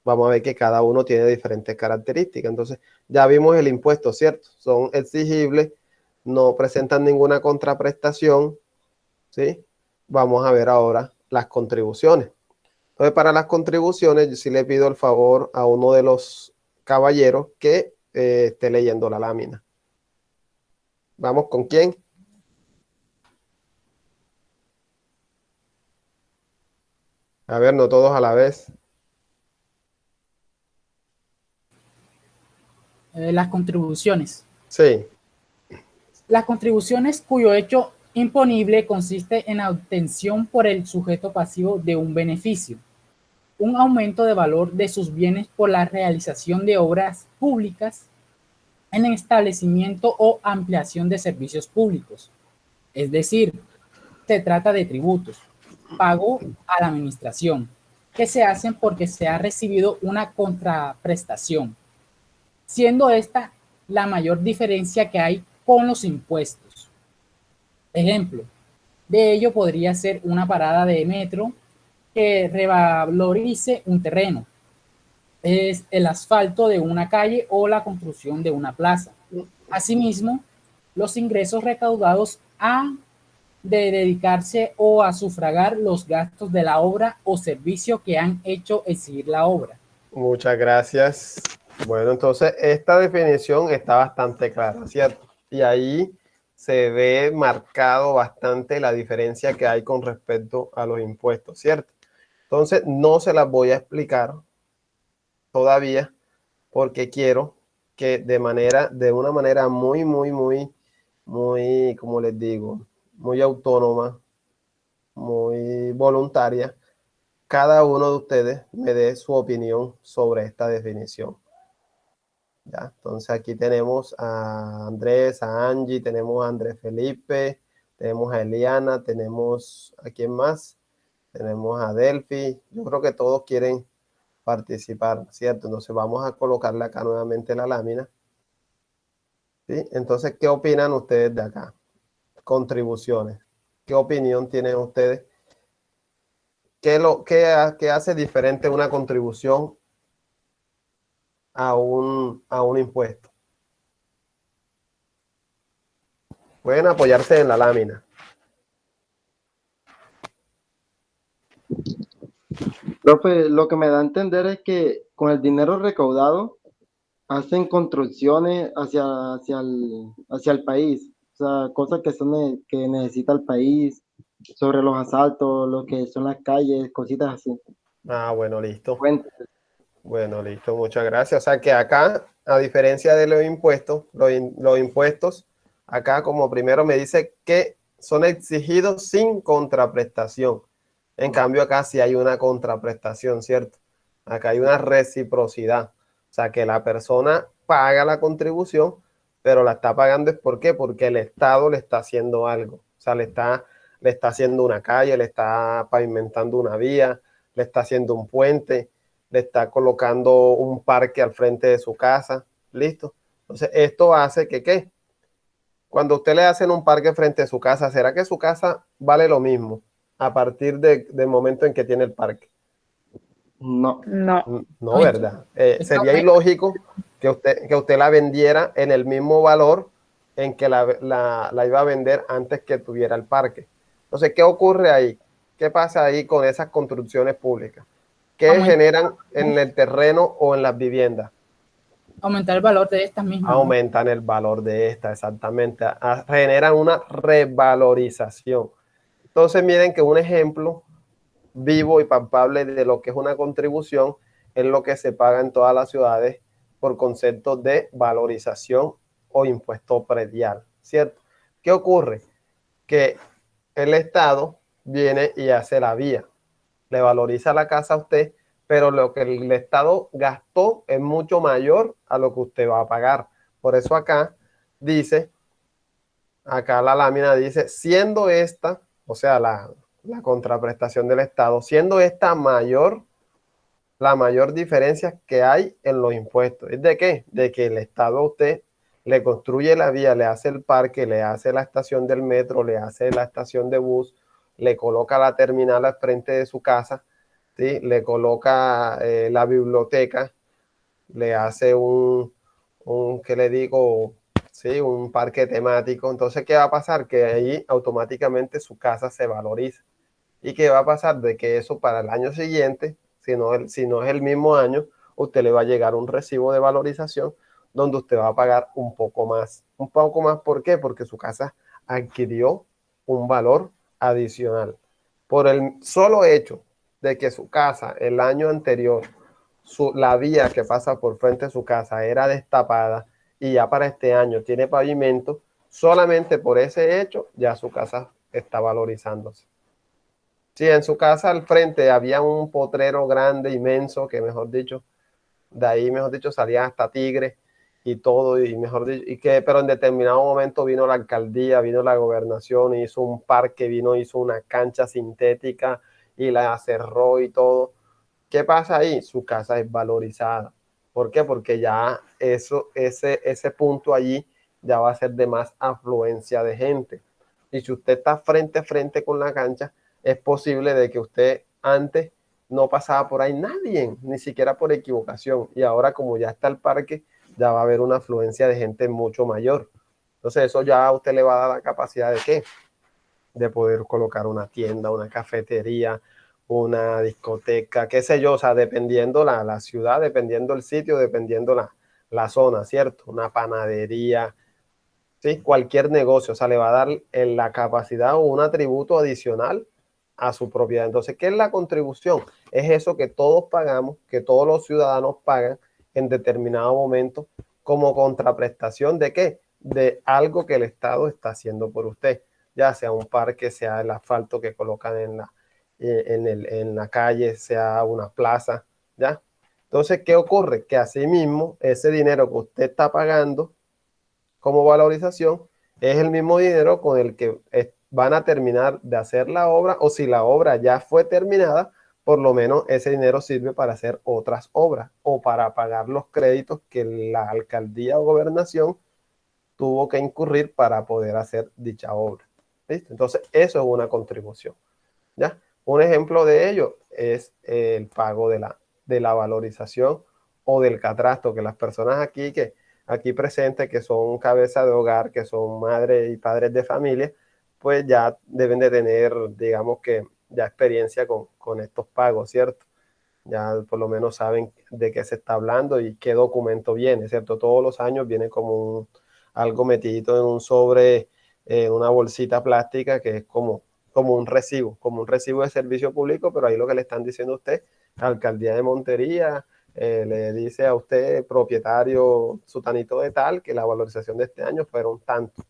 vamos a ver que cada uno tiene diferentes características. Entonces, ya vimos el impuesto, ¿cierto? Son exigibles, no presentan ninguna contraprestación, ¿sí? Vamos a ver ahora las contribuciones. Entonces, para las contribuciones, yo sí le pido el favor a uno de los caballeros que esté leyendo la lámina. ¿Vamos con quién? A ver, no todos a la vez.
Las contribuciones.
Sí,
Las contribuciones cuyo hecho imponible consiste en la obtención por el sujeto pasivo de un beneficio, un aumento de valor de sus bienes por la realización de obras públicas en el establecimiento o ampliación de servicios públicos. Es decir, se trata de tributos, pago a la administración, que se hacen porque se ha recibido una contraprestación, siendo esta la mayor diferencia que hay con los impuestos. Ejemplo de ello podría ser una parada de metro que revalorice un terreno, es el asfalto de una calle o la construcción de una plaza. Asimismo, los ingresos recaudados han de dedicarse o a sufragar los gastos de la obra o servicio que han hecho exigir la obra.
muchas gracias. Bueno, entonces esta definición está bastante clara, ¿cierto? Y ahí se ve marcado bastante la diferencia que hay con respecto a los impuestos, ¿cierto? Entonces no se las voy a explicar todavía porque quiero que de una manera muy, como les digo, muy autónoma, muy voluntaria, cada uno de ustedes me dé su opinión sobre esta definición. ¿Ya? Entonces aquí tenemos a Andrés, a Angie, tenemos a Andrés Felipe, tenemos a Eliana, tenemos a quién más, tenemos a Delphi. Yo creo que todos quieren participar, ¿cierto? Entonces vamos a colocarle acá nuevamente la lámina. ¿Sí? Entonces, ¿qué opinan ustedes de acá? Contribuciones. ¿Qué opinión tienen ustedes? ¿Qué hace diferente una contribución a un impuesto? Pueden apoyarse en la lámina.
Profe, lo que me da a entender es que con el dinero recaudado hacen construcciones hacia el país, o sea, cosas que necesita el país, sobre los asaltos, lo que son las calles, cositas así.
Ah, bueno, listo.
Puentes.
Bueno, listo, muchas gracias. O sea que acá, a diferencia de los impuestos, los impuestos, acá como primero me dice que son exigidos sin contraprestación. En cambio, acá sí hay una contraprestación, ¿cierto? Acá hay una reciprocidad. O sea que la persona paga la contribución, pero la está pagando es ¿por qué? Porque el Estado le está haciendo algo. O sea, le está haciendo una calle, le está pavimentando una vía, le está haciendo un puente, le está colocando un parque al frente de su casa, listo. Entonces, esto hace que, ¿qué? Cuando usted le hacen un parque frente a su casa, ¿será que su casa vale lo mismo a partir del momento en que tiene el parque?
No,
No.
No, ¿verdad? Sería ilógico que usted la vendiera en el mismo valor en que la iba a vender antes que tuviera el parque. Entonces, ¿qué ocurre ahí? ¿Qué pasa ahí con esas construcciones públicas? ¿Qué generan en el terreno o en las viviendas?
Aumentar el valor de estas mismas, ¿no?
Aumentan el valor de esta, exactamente. Generan una revalorización. Entonces, miren que un ejemplo vivo y palpable de lo que es una contribución es lo que se paga en todas las ciudades por concepto de valorización o impuesto predial, ¿cierto? ¿Qué ocurre? Que el Estado viene y hace la vía, le valoriza la casa a usted, pero lo que el Estado gastó es mucho mayor a lo que usted va a pagar. Por eso acá dice, acá la lámina dice, siendo esta, o sea, la contraprestación del Estado, siendo esta mayor, la mayor diferencia que hay en los impuestos. ¿Es de qué? De que el Estado a usted le construye la vía, le hace el parque, le hace la estación del metro, le hace la estación de bus, le coloca la terminal al frente de su casa, ¿sí? Le coloca la biblioteca, le hace ¿qué le digo? Sí, un parque temático. Entonces, ¿qué va a pasar? Que ahí automáticamente su casa se valoriza. ¿Y qué va a pasar? De que eso para el año siguiente, si no es el mismo año, usted le va a llegar un recibo de valorización donde usted va a pagar un poco más. Un poco más, ¿por qué? Porque su casa adquirió un valor adicional. Por el solo hecho de que su casa el año anterior, la vía que pasa por frente de su casa era destapada y ya para este año tiene pavimento, solamente por ese hecho ya su casa está valorizándose. Si en su casa al frente había un potrero grande, inmenso, que mejor dicho, de ahí mejor dicho salían hasta tigres y todo, y mejor dicho, pero en determinado momento vino la alcaldía, vino la gobernación, hizo un parque, hizo una cancha sintética y la cerró y todo. ¿Qué pasa ahí? Su casa es valorizada. ¿Por qué? Porque ya ese punto allí ya va a ser de más afluencia de gente. Y si usted está frente a frente con la cancha, es posible de que usted antes no pasaba por ahí nadie, ni siquiera por equivocación. Y ahora como ya está el parque, ya va a haber una afluencia de gente mucho mayor. Entonces eso ya a usted le va a dar la capacidad de ¿qué? De poder colocar una tienda, una cafetería, una discoteca, qué sé yo, o sea, dependiendo la ciudad, dependiendo el sitio, dependiendo la zona, ¿cierto? Una panadería, ¿sí? Cualquier negocio, o sea, le va a dar la capacidad o un atributo adicional a su propiedad. Entonces, ¿qué es la contribución? Es eso que todos pagamos, que todos los ciudadanos pagan en determinado momento como contraprestación ¿de qué? De algo que el Estado está haciendo por usted, ya sea un parque, sea el asfalto que colocan en la calle, sea una plaza, ¿ya? Entonces, ¿qué ocurre? Que asimismo, ese dinero que usted está pagando como valorización es el mismo dinero con el que van a terminar de hacer la obra, o si la obra ya fue terminada, por lo menos ese dinero sirve para hacer otras obras o para pagar los créditos que la alcaldía o gobernación tuvo que incurrir para poder hacer dicha obra. ¿Listo? Entonces, eso es una contribución. ¿Ya? Un ejemplo de ello es el pago de la valorización o del catastro, que las personas aquí presentes, que son cabeza de hogar, que son madres y padres de familia, pues ya deben de tener, digamos que, ya experiencia con estos pagos, ¿cierto? Ya por lo menos saben de qué se está hablando y qué documento viene, ¿cierto? Todos los años viene como algo metidito en un sobre, en una bolsita plástica que es como un recibo de servicio público, pero ahí lo que le están diciendo a usted, alcaldía de Montería, le dice a usted, propietario sutanito de tal, que la valorización de este año fueron tanto.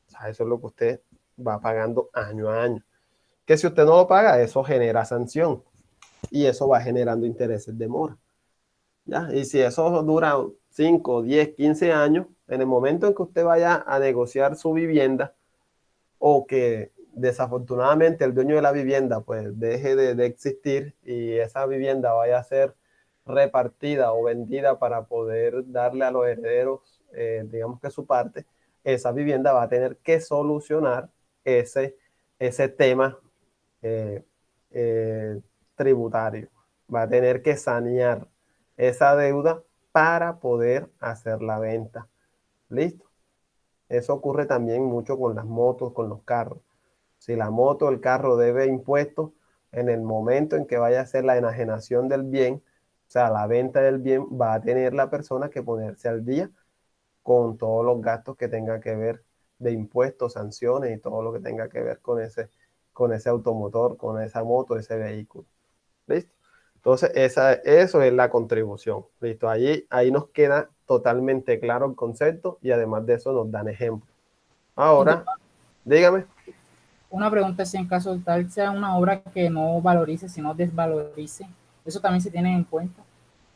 O sea, eso es lo que usted va pagando año a año. Que si usted no lo paga, eso genera sanción y eso va generando intereses de mora. ¿Ya? Y si eso dura 5, 10, 15 años, en el momento en que usted vaya a negociar su vivienda o que desafortunadamente el dueño de la vivienda pues deje de existir y esa vivienda vaya a ser repartida o vendida para poder darle a los herederos, digamos que su parte, esa vivienda va a tener que solucionar ese tema eh, eh, tributario. Va a tener que sanear esa deuda para poder hacer la venta. ¿Listo? Eso ocurre también mucho con las motos, con los carros. Si la moto o el carro debe impuestos, en el momento en que vaya a hacer la enajenación del bien, o sea, la venta del bien, va a tener la persona que ponerse al día con todos los gastos que tenga que ver de impuestos, sanciones y todo lo que tenga que ver con ese automotor, con esa moto, ese vehículo. ¿Listo? Entonces, eso es la contribución. ¿Listo? Ahí nos queda totalmente claro el concepto y además de eso nos dan ejemplos. Ahora, dígame.
Una pregunta es si en caso tal sea una obra que no valorice, sino desvalorice, ¿eso también se tiene en cuenta?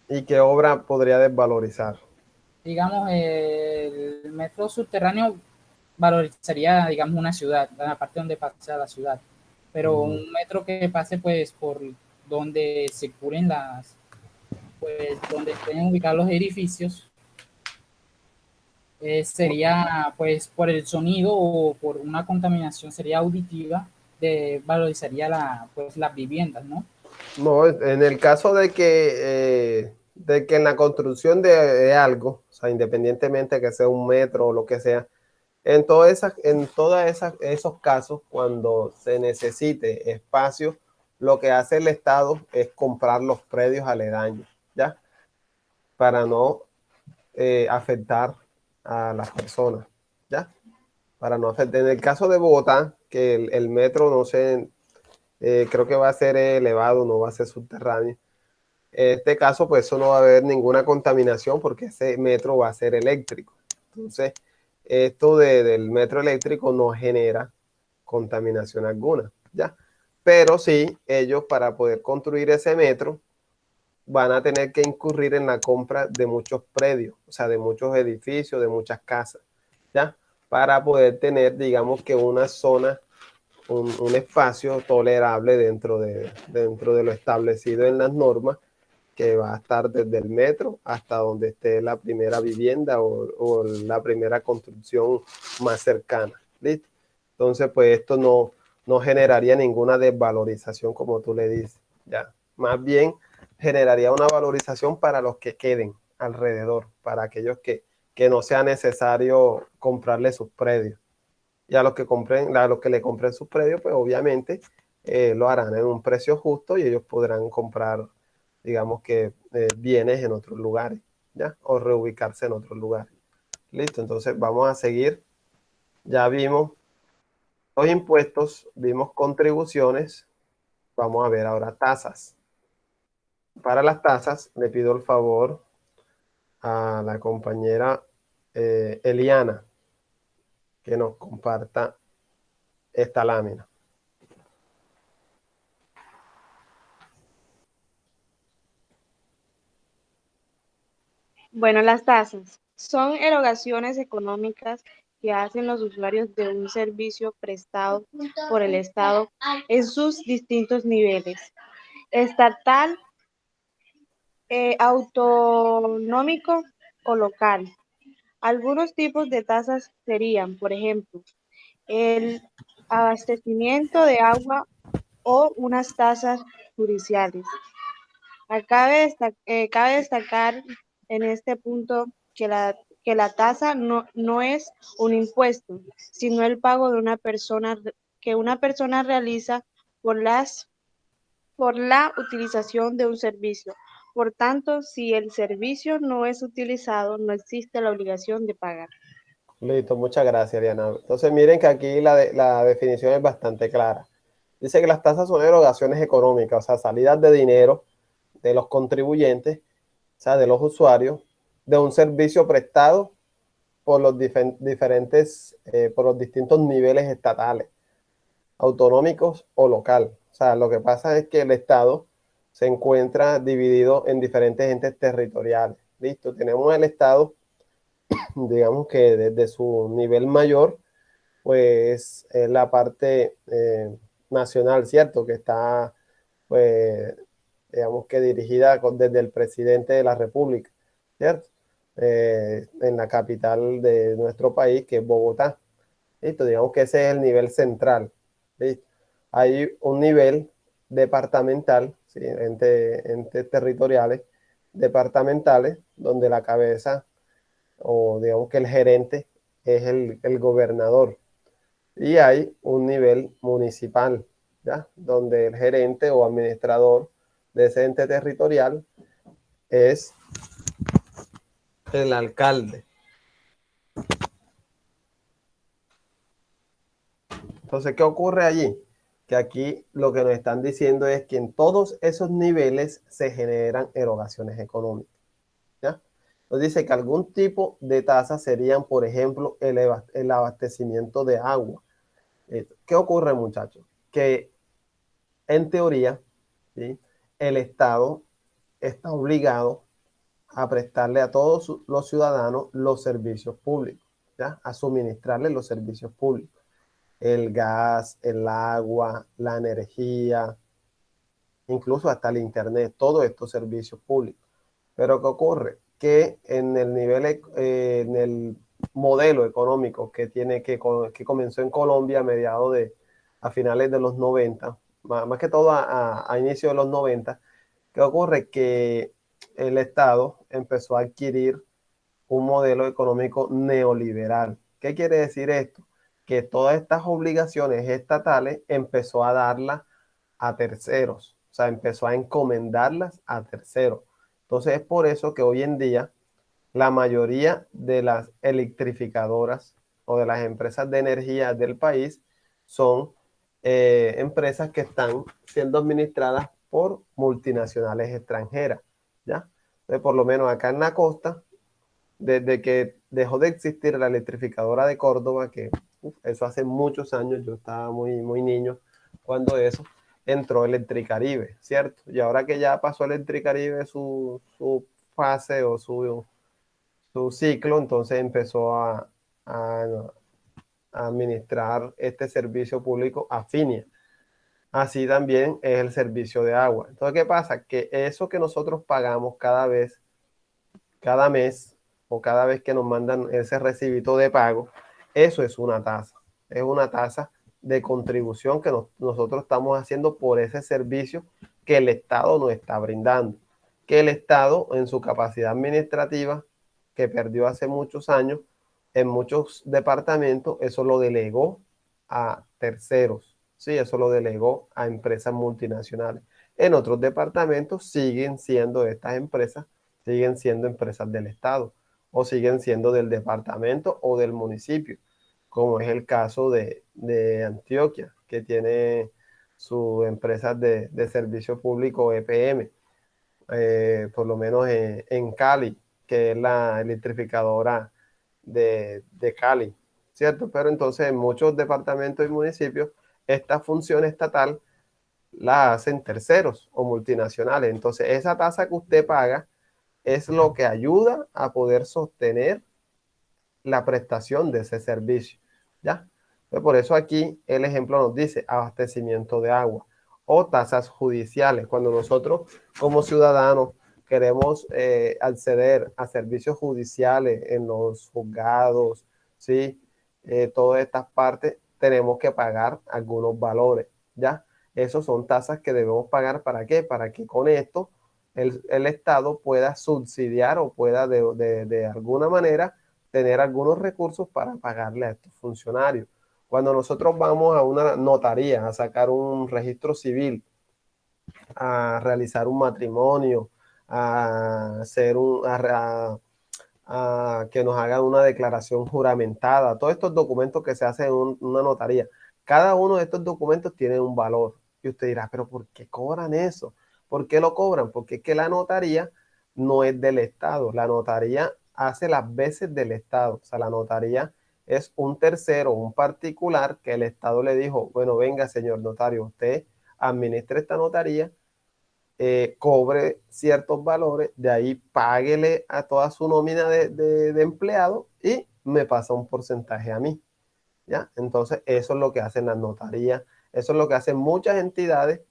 ¿Y qué obra podría desvalorizar?
Digamos, el metro subterráneo valorizaría, digamos, una ciudad, la parte donde pasa la ciudad, pero un metro que pase pues por donde circulen pues donde estén ubicados los edificios, sería pues por el sonido o por una contaminación sería auditiva, valorizaría pues las viviendas, ¿no?
No, en el caso de que en la construcción de algo, o sea, independientemente que sea un metro o lo que sea, en todos esos casos, cuando se necesite espacio, lo que hace el Estado es comprar los predios aledaños, ¿ya? Para no afectar a las personas, ¿ya? Para no afectar. En el caso de Bogotá, que el metro no sé, creo que va a ser elevado, no va a ser subterráneo. En este caso, pues eso no va a haber ninguna contaminación porque ese metro va a ser eléctrico. Entonces, esto del metro eléctrico no genera contaminación alguna, ¿ya? Pero sí, ellos para poder construir ese metro van a tener que incurrir en la compra de muchos predios, o sea, de muchos edificios, de muchas casas, ¿ya? Para poder tener, digamos que una zona, un espacio tolerable dentro de lo establecido en las normas, que va a estar desde el metro hasta donde esté la primera vivienda o la primera construcción más cercana. ¿Listo? Entonces, pues esto no generaría ninguna desvalorización como tú le dices. Ya. Más bien generaría una valorización para los que queden alrededor, para aquellos que no sea necesario comprarle sus predios. Y a los que le compren sus predios, pues obviamente lo harán en un precio justo y ellos podrán comprar, digamos que, bienes en otros lugares, ¿ya? O reubicarse en otros lugares. Listo, entonces vamos a seguir. Ya vimos los impuestos, vimos contribuciones, vamos a ver ahora tasas. Para las tasas, le pido el favor a la compañera Eliana que nos comparta esta lámina.
Bueno, las tasas son erogaciones económicas que hacen los usuarios de un servicio prestado por el Estado en sus distintos niveles, estatal, autonómico o local. Algunos tipos de tasas serían, por ejemplo, el abastecimiento de agua o unas tasas judiciales. Cabe destacar en este punto que la tasa no es un impuesto, sino el pago de una persona que una persona realiza por por la utilización de un servicio. Por tanto, si el servicio no es utilizado, no existe la obligación de pagar.
Listo, muchas gracias, Diana. Entonces, miren que aquí la definición es bastante clara. Dice que las tasas son erogaciones económicas, o sea, salidas de dinero de los contribuyentes, o sea, de los usuarios, de un servicio prestado por los por los distintos niveles estatales, autonómicos o local. O sea, lo que pasa es que el Estado se encuentra dividido en diferentes entes territoriales. Listo, tenemos el Estado, digamos que desde su nivel mayor, pues es la parte nacional, ¿cierto? Que está, pues, digamos que dirigida desde el presidente de la República, ¿cierto? En la capital de nuestro país, que es Bogotá. ¿Listo? Digamos que ese es el nivel central. ¿Listo? Hay un nivel departamental, ¿sí? Entes territoriales departamentales, donde la cabeza o digamos que el gerente es el gobernador. Y hay un nivel municipal, ¿ya? Donde el gerente o administrador de ese ente territorial es el alcalde. Entonces, ¿qué ocurre allí? Que aquí lo que nos están diciendo es que en todos esos niveles se generan erogaciones económicas, ¿ya? Nos dice que algún tipo de tasas serían, por ejemplo, el abastecimiento de agua. ¿Qué ocurre, muchachos? Que en teoría, ¿sí? El Estado está obligado a prestarle a todos los ciudadanos los servicios públicos, ¿ya? A suministrarles los servicios públicos. El gas, el agua, la energía, incluso hasta el internet, todos estos servicios públicos. Pero ¿qué ocurre? Que en el nivel, en el modelo económico que comenzó en Colombia a finales de los 90, más que todo a inicio de los 90, ¿qué ocurre? Que el Estado empezó a adquirir un modelo económico neoliberal. ¿Qué quiere decir esto? Que todas estas obligaciones estatales empezó a darlas a terceros, o sea, empezó a encomendarlas a terceros. Entonces es por eso que hoy en día la mayoría de las electrificadoras o de las empresas de energía del país son empresas que están siendo administradas por multinacionales extranjeras, ¿ya? Entonces, por lo menos acá en la costa, desde que dejó de existir la electrificadora de Córdoba, que eso hace muchos años, yo estaba muy niño cuando eso, entró Electricaribe, ¿cierto? Y ahora que ya pasó Electricaribe su fase o su ciclo, entonces empezó a administrar este servicio público a Finia. Así también es el servicio de agua. Entonces, ¿qué pasa? Que eso que nosotros pagamos cada mes o cada vez que nos mandan ese recibito de pago, eso es una tasa. Es una tasa de contribución que nosotros estamos haciendo por ese servicio que el Estado nos está brindando. Que el Estado, en su capacidad administrativa, que perdió hace muchos años, en muchos departamentos, eso lo delegó a terceros. Sí, eso lo delegó a empresas multinacionales. En otros departamentos siguen siendo empresas del Estado o siguen siendo del departamento o del municipio, como es el caso de Antioquia, que tiene sus empresas de servicio público EPM, por lo menos en Cali, que es la electrificadora de Cali, ¿cierto? Pero entonces en muchos departamentos y municipios esta función estatal la hacen terceros o multinacionales. Entonces esa tasa que usted paga es lo que ayuda a poder sostener la prestación de ese servicio, ¿ya? Entonces, por eso aquí el ejemplo nos dice abastecimiento de agua o tasas judiciales. Cuando nosotros como ciudadanos queremos acceder a servicios judiciales en los juzgados, ¿sí? Todas estas partes tenemos que pagar algunos valores, ¿ya? Esos son tasas que debemos pagar. ¿Para qué? Para que con esto el Estado pueda subsidiar o pueda de alguna manera tener algunos recursos para pagarle a estos funcionarios. Cuando nosotros vamos a una notaría a sacar un registro civil, a realizar un matrimonio, a hacer a que nos hagan una declaración juramentada, todos estos documentos que se hacen en una notaría, cada uno de estos documentos tiene un valor. Y usted dirá, pero ¿por qué cobran eso? ¿Por qué lo cobran? Porque es que la notaría no es del Estado, la notaría hace las veces del Estado, o sea, la notaría es un tercero, un particular que el Estado le dijo, bueno, venga, señor notario, usted administre esta notaría, cobre ciertos valores, de ahí páguele a toda su nómina de empleado y me pasa un porcentaje a mí, ¿ya? Entonces, eso es lo que hacen las notarías, eso es lo que hacen muchas entidades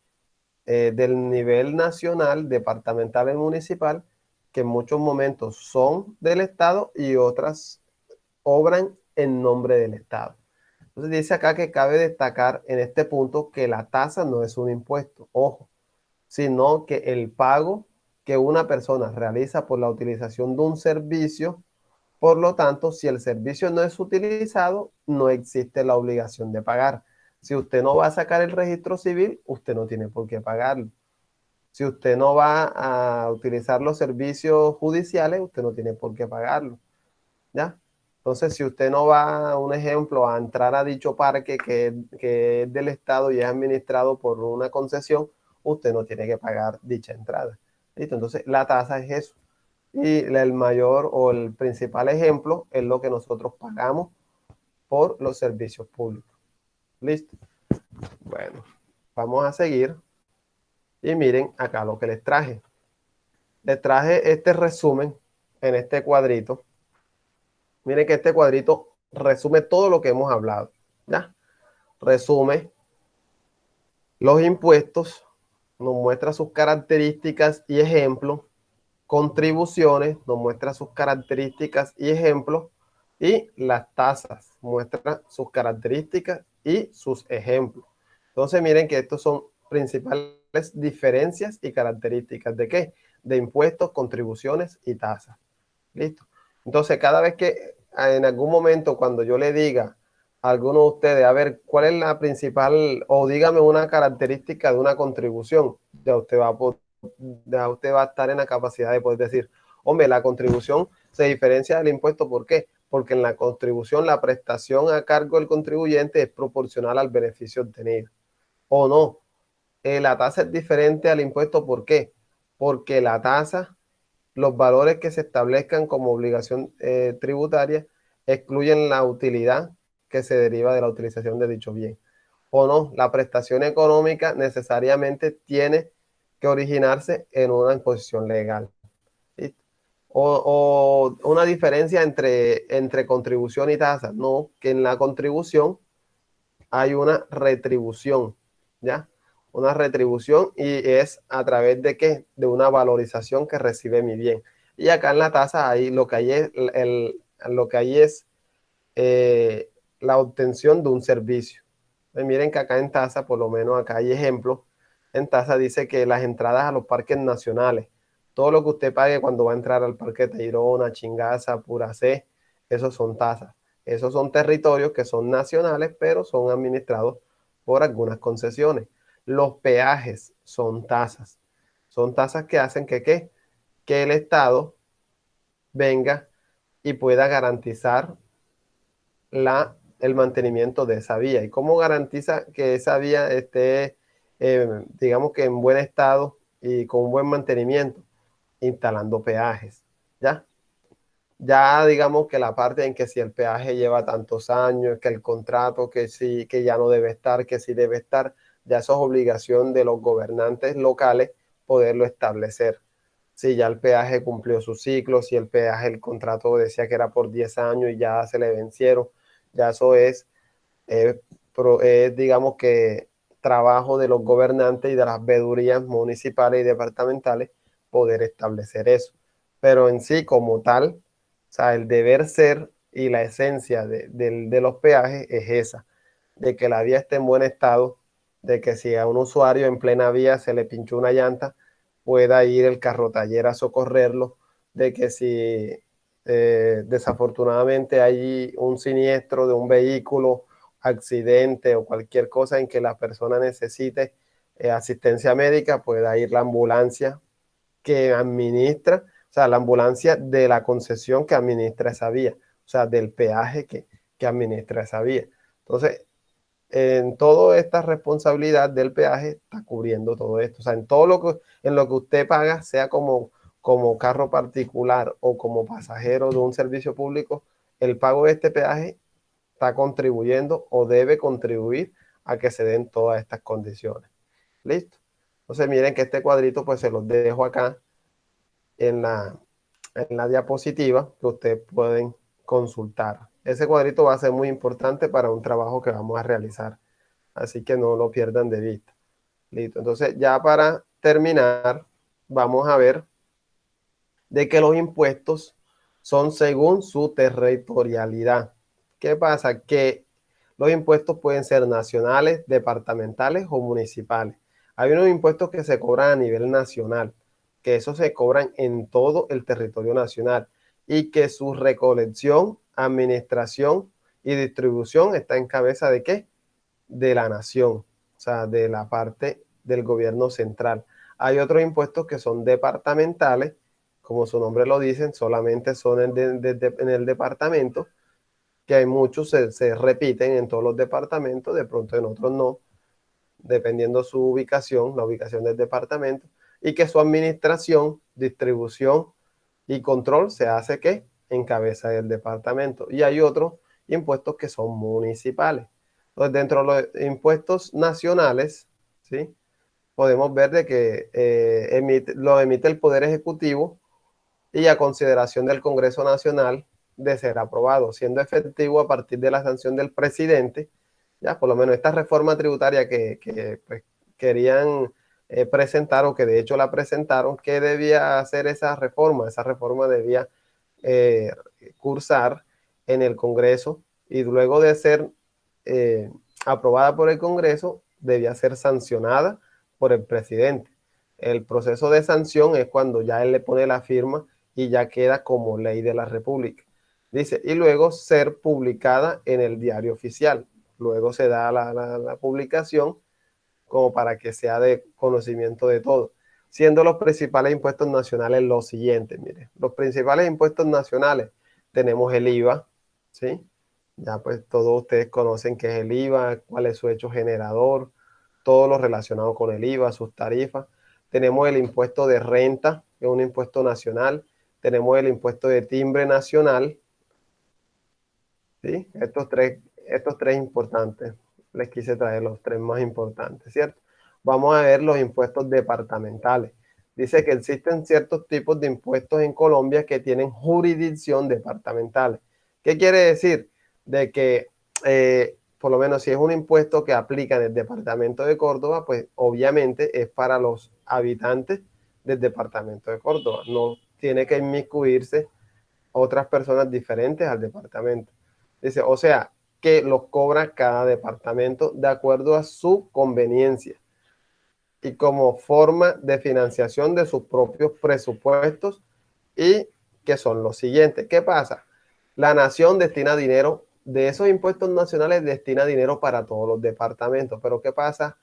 del nivel nacional, departamental y municipal, que en muchos momentos son del Estado y otras obran en nombre del Estado. Entonces dice acá que cabe destacar en este punto que la tasa no es un impuesto, ojo, sino que el pago que una persona realiza por la utilización de un servicio. Por lo tanto, si el servicio no es utilizado, no existe la obligación de pagar. Si usted no va a sacar el registro civil, usted no tiene por qué pagarlo. Si usted no va a utilizar los servicios judiciales, usted no tiene por qué pagarlo, ¿ya? Entonces, si usted no va, un ejemplo, a entrar a dicho parque que es del Estado y es administrado por una concesión, usted no tiene que pagar dicha entrada. ¿Listo? Entonces, la tasa es eso. Y el mayor o el principal ejemplo es lo que nosotros pagamos por los servicios públicos. ¿Listo? Bueno, vamos a seguir. Y miren acá lo que les traje. Les traje este resumen en este cuadrito. Miren que este cuadrito resume todo lo que hemos hablado, ¿ya? Resume los impuestos, nos muestra sus características y ejemplos. Contribuciones, nos muestra sus características y ejemplos. Y las tasas, muestra sus características y sus ejemplos. Entonces miren que estos son principales diferencias y características ¿de qué? De impuestos, contribuciones y tasas. ¿Listo? Entonces cada vez que en algún momento cuando yo le diga a alguno de ustedes, a ver, ¿cuál es la principal, o dígame una característica de una contribución? Ya usted va a estar en la capacidad de poder decir, hombre, la contribución se diferencia del impuesto, ¿por qué? Porque en la contribución la prestación a cargo del contribuyente es proporcional al beneficio obtenido. O no, la tasa es diferente al impuesto, ¿por qué? Porque la tasa, los valores que se establezcan como obligación tributaria excluyen la utilidad que se deriva de la utilización de dicho bien. O no, la prestación económica necesariamente tiene que originarse en una imposición legal. ¿Sí? O una diferencia entre contribución y tasa. No, que en la contribución hay una retribución, ¿ya? Una retribución y es a través de qué? De una valorización que recibe mi bien. Y acá en la tasa ahí lo que hay es, lo que hay es la obtención de un servicio. Miren que acá en tasa, por lo menos acá hay ejemplos. En tasa dice que las entradas a los parques nacionales, todo lo que usted pague cuando va a entrar al Parque Tayrona, Chingaza, Puracé, esos son tasas. Esos son territorios que son nacionales, pero son administrados por algunas concesiones. Los peajes son tasas. Son tasas que hacen que, ¿qué? Que el Estado venga y pueda garantizar el mantenimiento de esa vía. ¿Y cómo garantiza que esa vía esté, digamos que en buen estado y con un buen mantenimiento? Instalando peajes, ¿ya? Ya digamos que la parte en que si el peaje lleva tantos años, que el contrato, que sí, que ya no debe estar, que sí debe estar, ya eso es obligación de los gobernantes locales poderlo establecer. Si ya el peaje cumplió su ciclo, si el peaje, el contrato decía que era por 10 años y ya se le vencieron, ya eso es digamos que trabajo de los gobernantes y de las veedurías municipales y departamentales poder establecer eso. Pero en sí, como tal, o sea, el deber ser y la esencia de los peajes es esa, de que la vía esté en buen estado, de que si a un usuario en plena vía se le pinchó una llanta, pueda ir el carrotaller a socorrerlo, de que si desafortunadamente hay un siniestro de un vehículo, accidente o cualquier cosa en que la persona necesite asistencia médica, pueda ir la ambulancia que administra, o sea, la ambulancia de la concesión que administra esa vía, o sea, del peaje que administra esa vía. Entonces, en toda esta responsabilidad del peaje está cubriendo todo esto. O sea, en lo que usted paga, sea como carro particular o como pasajero de un servicio público, el pago de este peaje está contribuyendo o debe contribuir a que se den todas estas condiciones. ¿Listo? Entonces miren que este cuadrito pues se los dejo acá en la diapositiva que ustedes pueden consultar. Ese cuadrito va a ser muy importante para un trabajo que vamos a realizar. Así que no lo pierdan de vista. Listo. Entonces ya para terminar, vamos a ver de que los impuestos son según su territorialidad. ¿Qué pasa? Que los impuestos pueden ser nacionales, departamentales o municipales. Hay unos impuestos que se cobran a nivel nacional, que esos se cobran en todo el territorio nacional y que su recolección, administración y distribución está en cabeza de ¿qué? De la nación, o sea, de la parte del gobierno central. Hay otros impuestos que son departamentales, como su nombre lo dicen, solamente son en el departamento, que hay muchos se repiten en todos los departamentos, de pronto en otros no, dependiendo su ubicación, la ubicación del departamento, y que su administración, distribución y control se hace que en cabeza del departamento. Y hay otros impuestos que son municipales. Entonces, dentro de los impuestos nacionales, ¿sí? Podemos ver de que lo emite el Poder Ejecutivo y a consideración del Congreso Nacional de ser aprobado, siendo efectivo a partir de la sanción del presidente. Ya, por lo menos esta reforma tributaria que pues, querían presentar o que de hecho la presentaron, ¿qué debía hacer esa reforma? Esa reforma debía eh, cursar en el Congreso y luego de ser eh, aprobada por el Congreso, debía ser sancionada por el presidente. El proceso de sanción es cuando ya él le pone la firma y ya queda como ley de la República. Dice, y luego ser publicada en el diario oficial. Luego se da la publicación como para que sea de conocimiento de todos. Siendo los principales impuestos nacionales los siguientes, mire, los principales impuestos nacionales tenemos el IVA, ¿sí? Ya pues todos ustedes conocen qué es el IVA, cuál es su hecho generador, todo lo relacionado con el IVA, sus tarifas. Tenemos el impuesto de renta, que es un impuesto nacional. Tenemos el impuesto de timbre nacional, ¿sí? Estos tres importantes. Les quise traer los tres más importantes, ¿cierto? Vamos a ver los impuestos departamentales. Dice que existen ciertos tipos de impuestos en Colombia que tienen jurisdicción departamental. ¿Qué quiere decir? De que, por lo menos si es un impuesto que aplica en el departamento de Córdoba, pues obviamente es para los habitantes del departamento de Córdoba. No tiene que inmiscuirse otras personas diferentes al departamento. Dice, o sea, que los cobra cada departamento de acuerdo a su conveniencia y como forma de financiación de sus propios presupuestos y que son los siguientes. ¿Qué pasa? La nación destina dinero, de esos impuestos nacionales destina dinero para todos los departamentos, pero ¿qué pasa,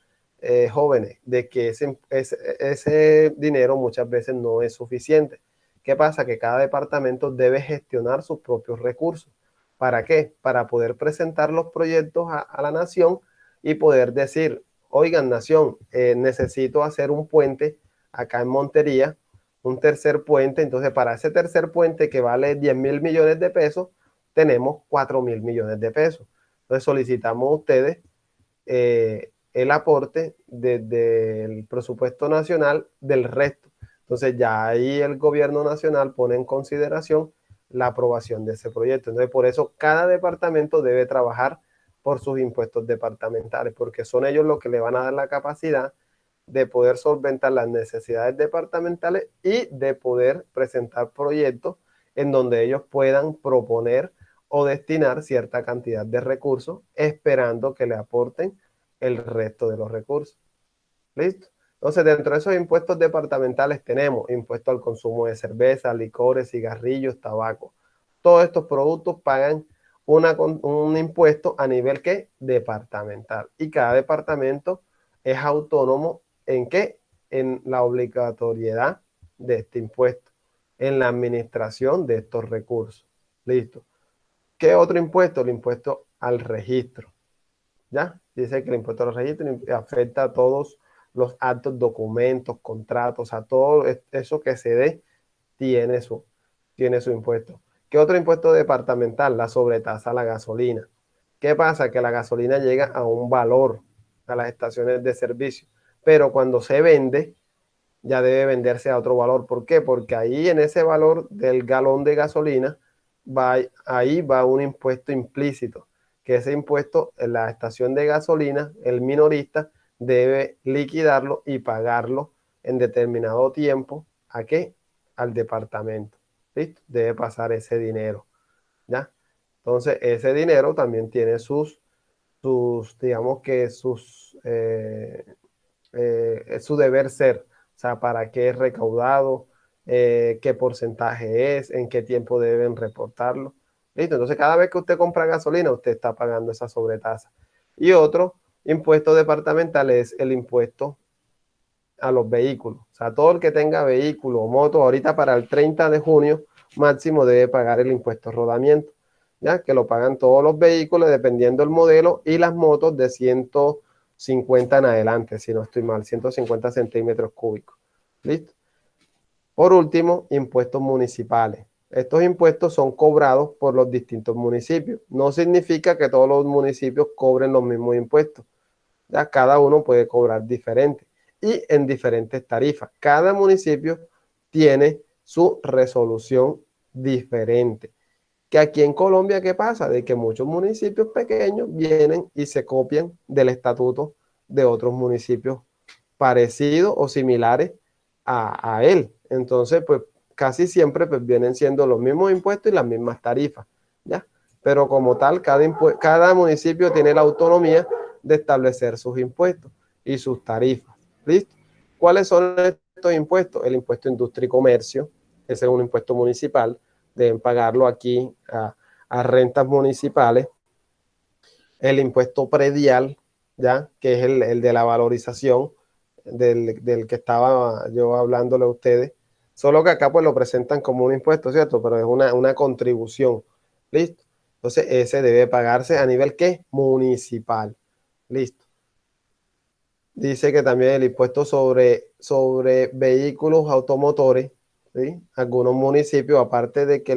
jóvenes? De que ese dinero muchas veces no es suficiente. ¿Qué pasa? Que cada departamento debe gestionar sus propios recursos. ¿Para qué? Para poder presentar los proyectos a la nación y poder decir, oigan, nación, necesito hacer un puente acá en Montería, un tercer puente. Entonces, para ese tercer puente que vale 10.000 millones de pesos, tenemos 4.000 millones de pesos. Entonces, solicitamos a ustedes el aporte desde el presupuesto nacional del resto. Entonces, ya ahí el gobierno nacional pone en consideración la aprobación de ese proyecto. Entonces, por eso cada departamento debe trabajar por sus impuestos departamentales, porque son ellos los que le van a dar la capacidad de poder solventar las necesidades departamentales y de poder presentar proyectos en donde ellos puedan proponer o destinar cierta cantidad de recursos, esperando que le aporten el resto de los recursos. ¿Listo? Entonces, dentro de esos impuestos departamentales tenemos impuesto al consumo de cerveza, licores, cigarrillos, tabaco. Todos estos productos pagan un impuesto a nivel ¿qué? Departamental. Y cada departamento es autónomo ¿en qué? En la obligatoriedad de este impuesto, en la administración de estos recursos. ¿Listo? ¿Qué otro impuesto? El impuesto al registro. ¿Ya? Dice que el impuesto al registro afecta a todos los actos, documentos, contratos, a todo eso que se dé tiene su impuesto. ¿Qué otro impuesto departamental? La sobretasa a la gasolina. ¿Qué pasa? Que la gasolina llega a un valor a las estaciones de servicio, pero cuando se vende, ya debe venderse a otro valor. ¿Por qué? Porque ahí en ese valor del galón de gasolina, ahí va un impuesto implícito, que ese impuesto en la estación de gasolina, el minorista debe liquidarlo y pagarlo en determinado tiempo. ¿A qué? Al departamento. ¿Listo? Debe pasar ese dinero. ¿Ya? Entonces, ese dinero también tiene digamos que su deber ser. O sea, para qué es recaudado, qué porcentaje es, en qué tiempo deben reportarlo. ¿Listo? Entonces, cada vez que usted compra gasolina, usted está pagando esa sobretasa. Y otro impuesto departamental es el impuesto a los vehículos. O sea, todo el que tenga vehículo o moto, ahorita para el 30 de junio máximo debe pagar el impuesto de rodamiento, ya que lo pagan todos los vehículos dependiendo del modelo y las motos de 150 en adelante, si no estoy mal, 150 centímetros cúbicos. ¿Listo? Por último, impuestos municipales. Estos impuestos son cobrados por los distintos municipios. No significa que todos los municipios cobren los mismos impuestos. Ya cada uno puede cobrar diferente y en diferentes tarifas. Cada municipio tiene su resolución diferente. Que aquí en Colombia, ¿qué pasa? De que muchos municipios pequeños vienen y se copian del estatuto de otros municipios parecidos o similares a él. Entonces, pues casi siempre pues, vienen siendo los mismos impuestos y las mismas tarifas, ¿ya? Pero como tal, cada municipio tiene la autonomía de establecer sus impuestos y sus tarifas. ¿Listo? ¿Cuáles son estos impuestos? El impuesto de industria y comercio, ese es un impuesto municipal, deben pagarlo aquí a rentas municipales. El impuesto predial, ¿ya? Que es el de la valorización del que estaba yo hablándole a ustedes. Solo que acá pues lo presentan como un impuesto, ¿cierto? Pero es una contribución. ¿Listo? Entonces ese debe pagarse a nivel ¿qué? Municipal. Listo. Dice que también el impuesto sobre vehículos automotores, ¿sí? Algunos municipios, aparte de que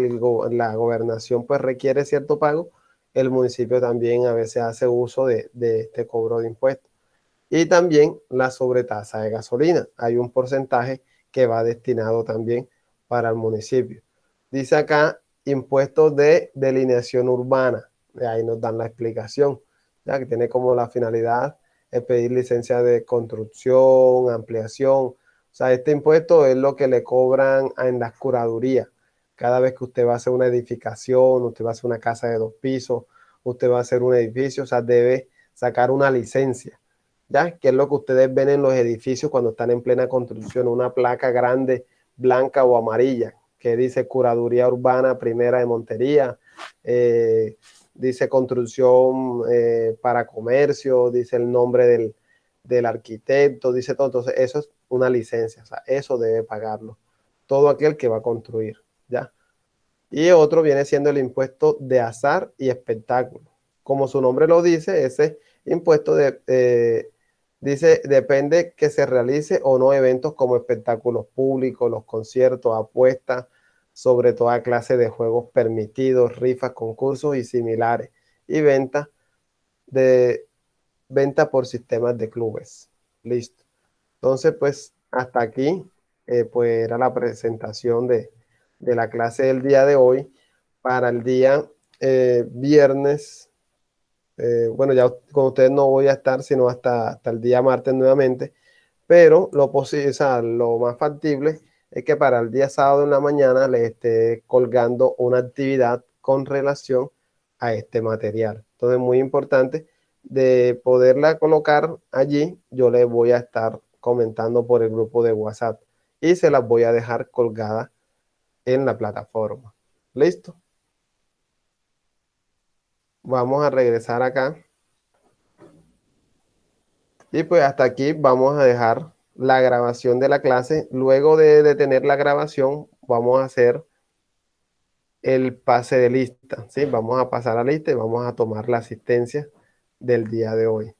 la gobernación pues requiere cierto pago, el municipio también a veces hace uso de este cobro de impuestos. Y también la sobretasa de gasolina. Hay un porcentaje que va destinado también para el municipio. Dice acá impuestos de delineación urbana. Ahí nos dan la explicación, ya que tiene como la finalidad es pedir licencia de construcción, ampliación. O sea, este impuesto es lo que le cobran en las curadurías. Cada vez que usted va a hacer una edificación, usted va a hacer una casa de 2 pisos, usted va a hacer un edificio, o sea, debe sacar una licencia. ¿Ya? Que es lo que ustedes ven en los edificios cuando están en plena construcción, una placa grande, blanca o amarilla, que dice Curaduría Urbana Primera de Montería, dice construcción para comercio, dice el nombre del arquitecto, dice todo. Entonces, eso es una licencia, o sea, eso debe pagarlo todo aquel que va a construir, ¿ya? Y otro viene siendo el impuesto de azar y espectáculo. Como su nombre lo dice, ese impuesto Dice, depende que se realice o no eventos como espectáculos públicos, los conciertos, apuestas, sobre toda clase de juegos permitidos, rifas, concursos y similares, y venta por sistemas de clubes. Listo. Entonces, pues, hasta aquí, pues, era la presentación de la clase del día de hoy. Para el día viernes, bueno, ya con ustedes no voy a estar, sino hasta el día martes nuevamente, pero o sea, lo más factible es que para el día sábado en la mañana les esté colgando una actividad con relación a este material. Entonces, muy importante de poderla colocar allí, yo les voy a estar comentando por el grupo de WhatsApp y se las voy a dejar colgadas en la plataforma. ¿Listo? Vamos a regresar acá. Y pues hasta aquí vamos a dejar la grabación de la clase. Luego de detener la grabación, vamos a hacer el pase de lista, ¿sí? Vamos a pasar a lista y vamos a tomar la asistencia del día de hoy.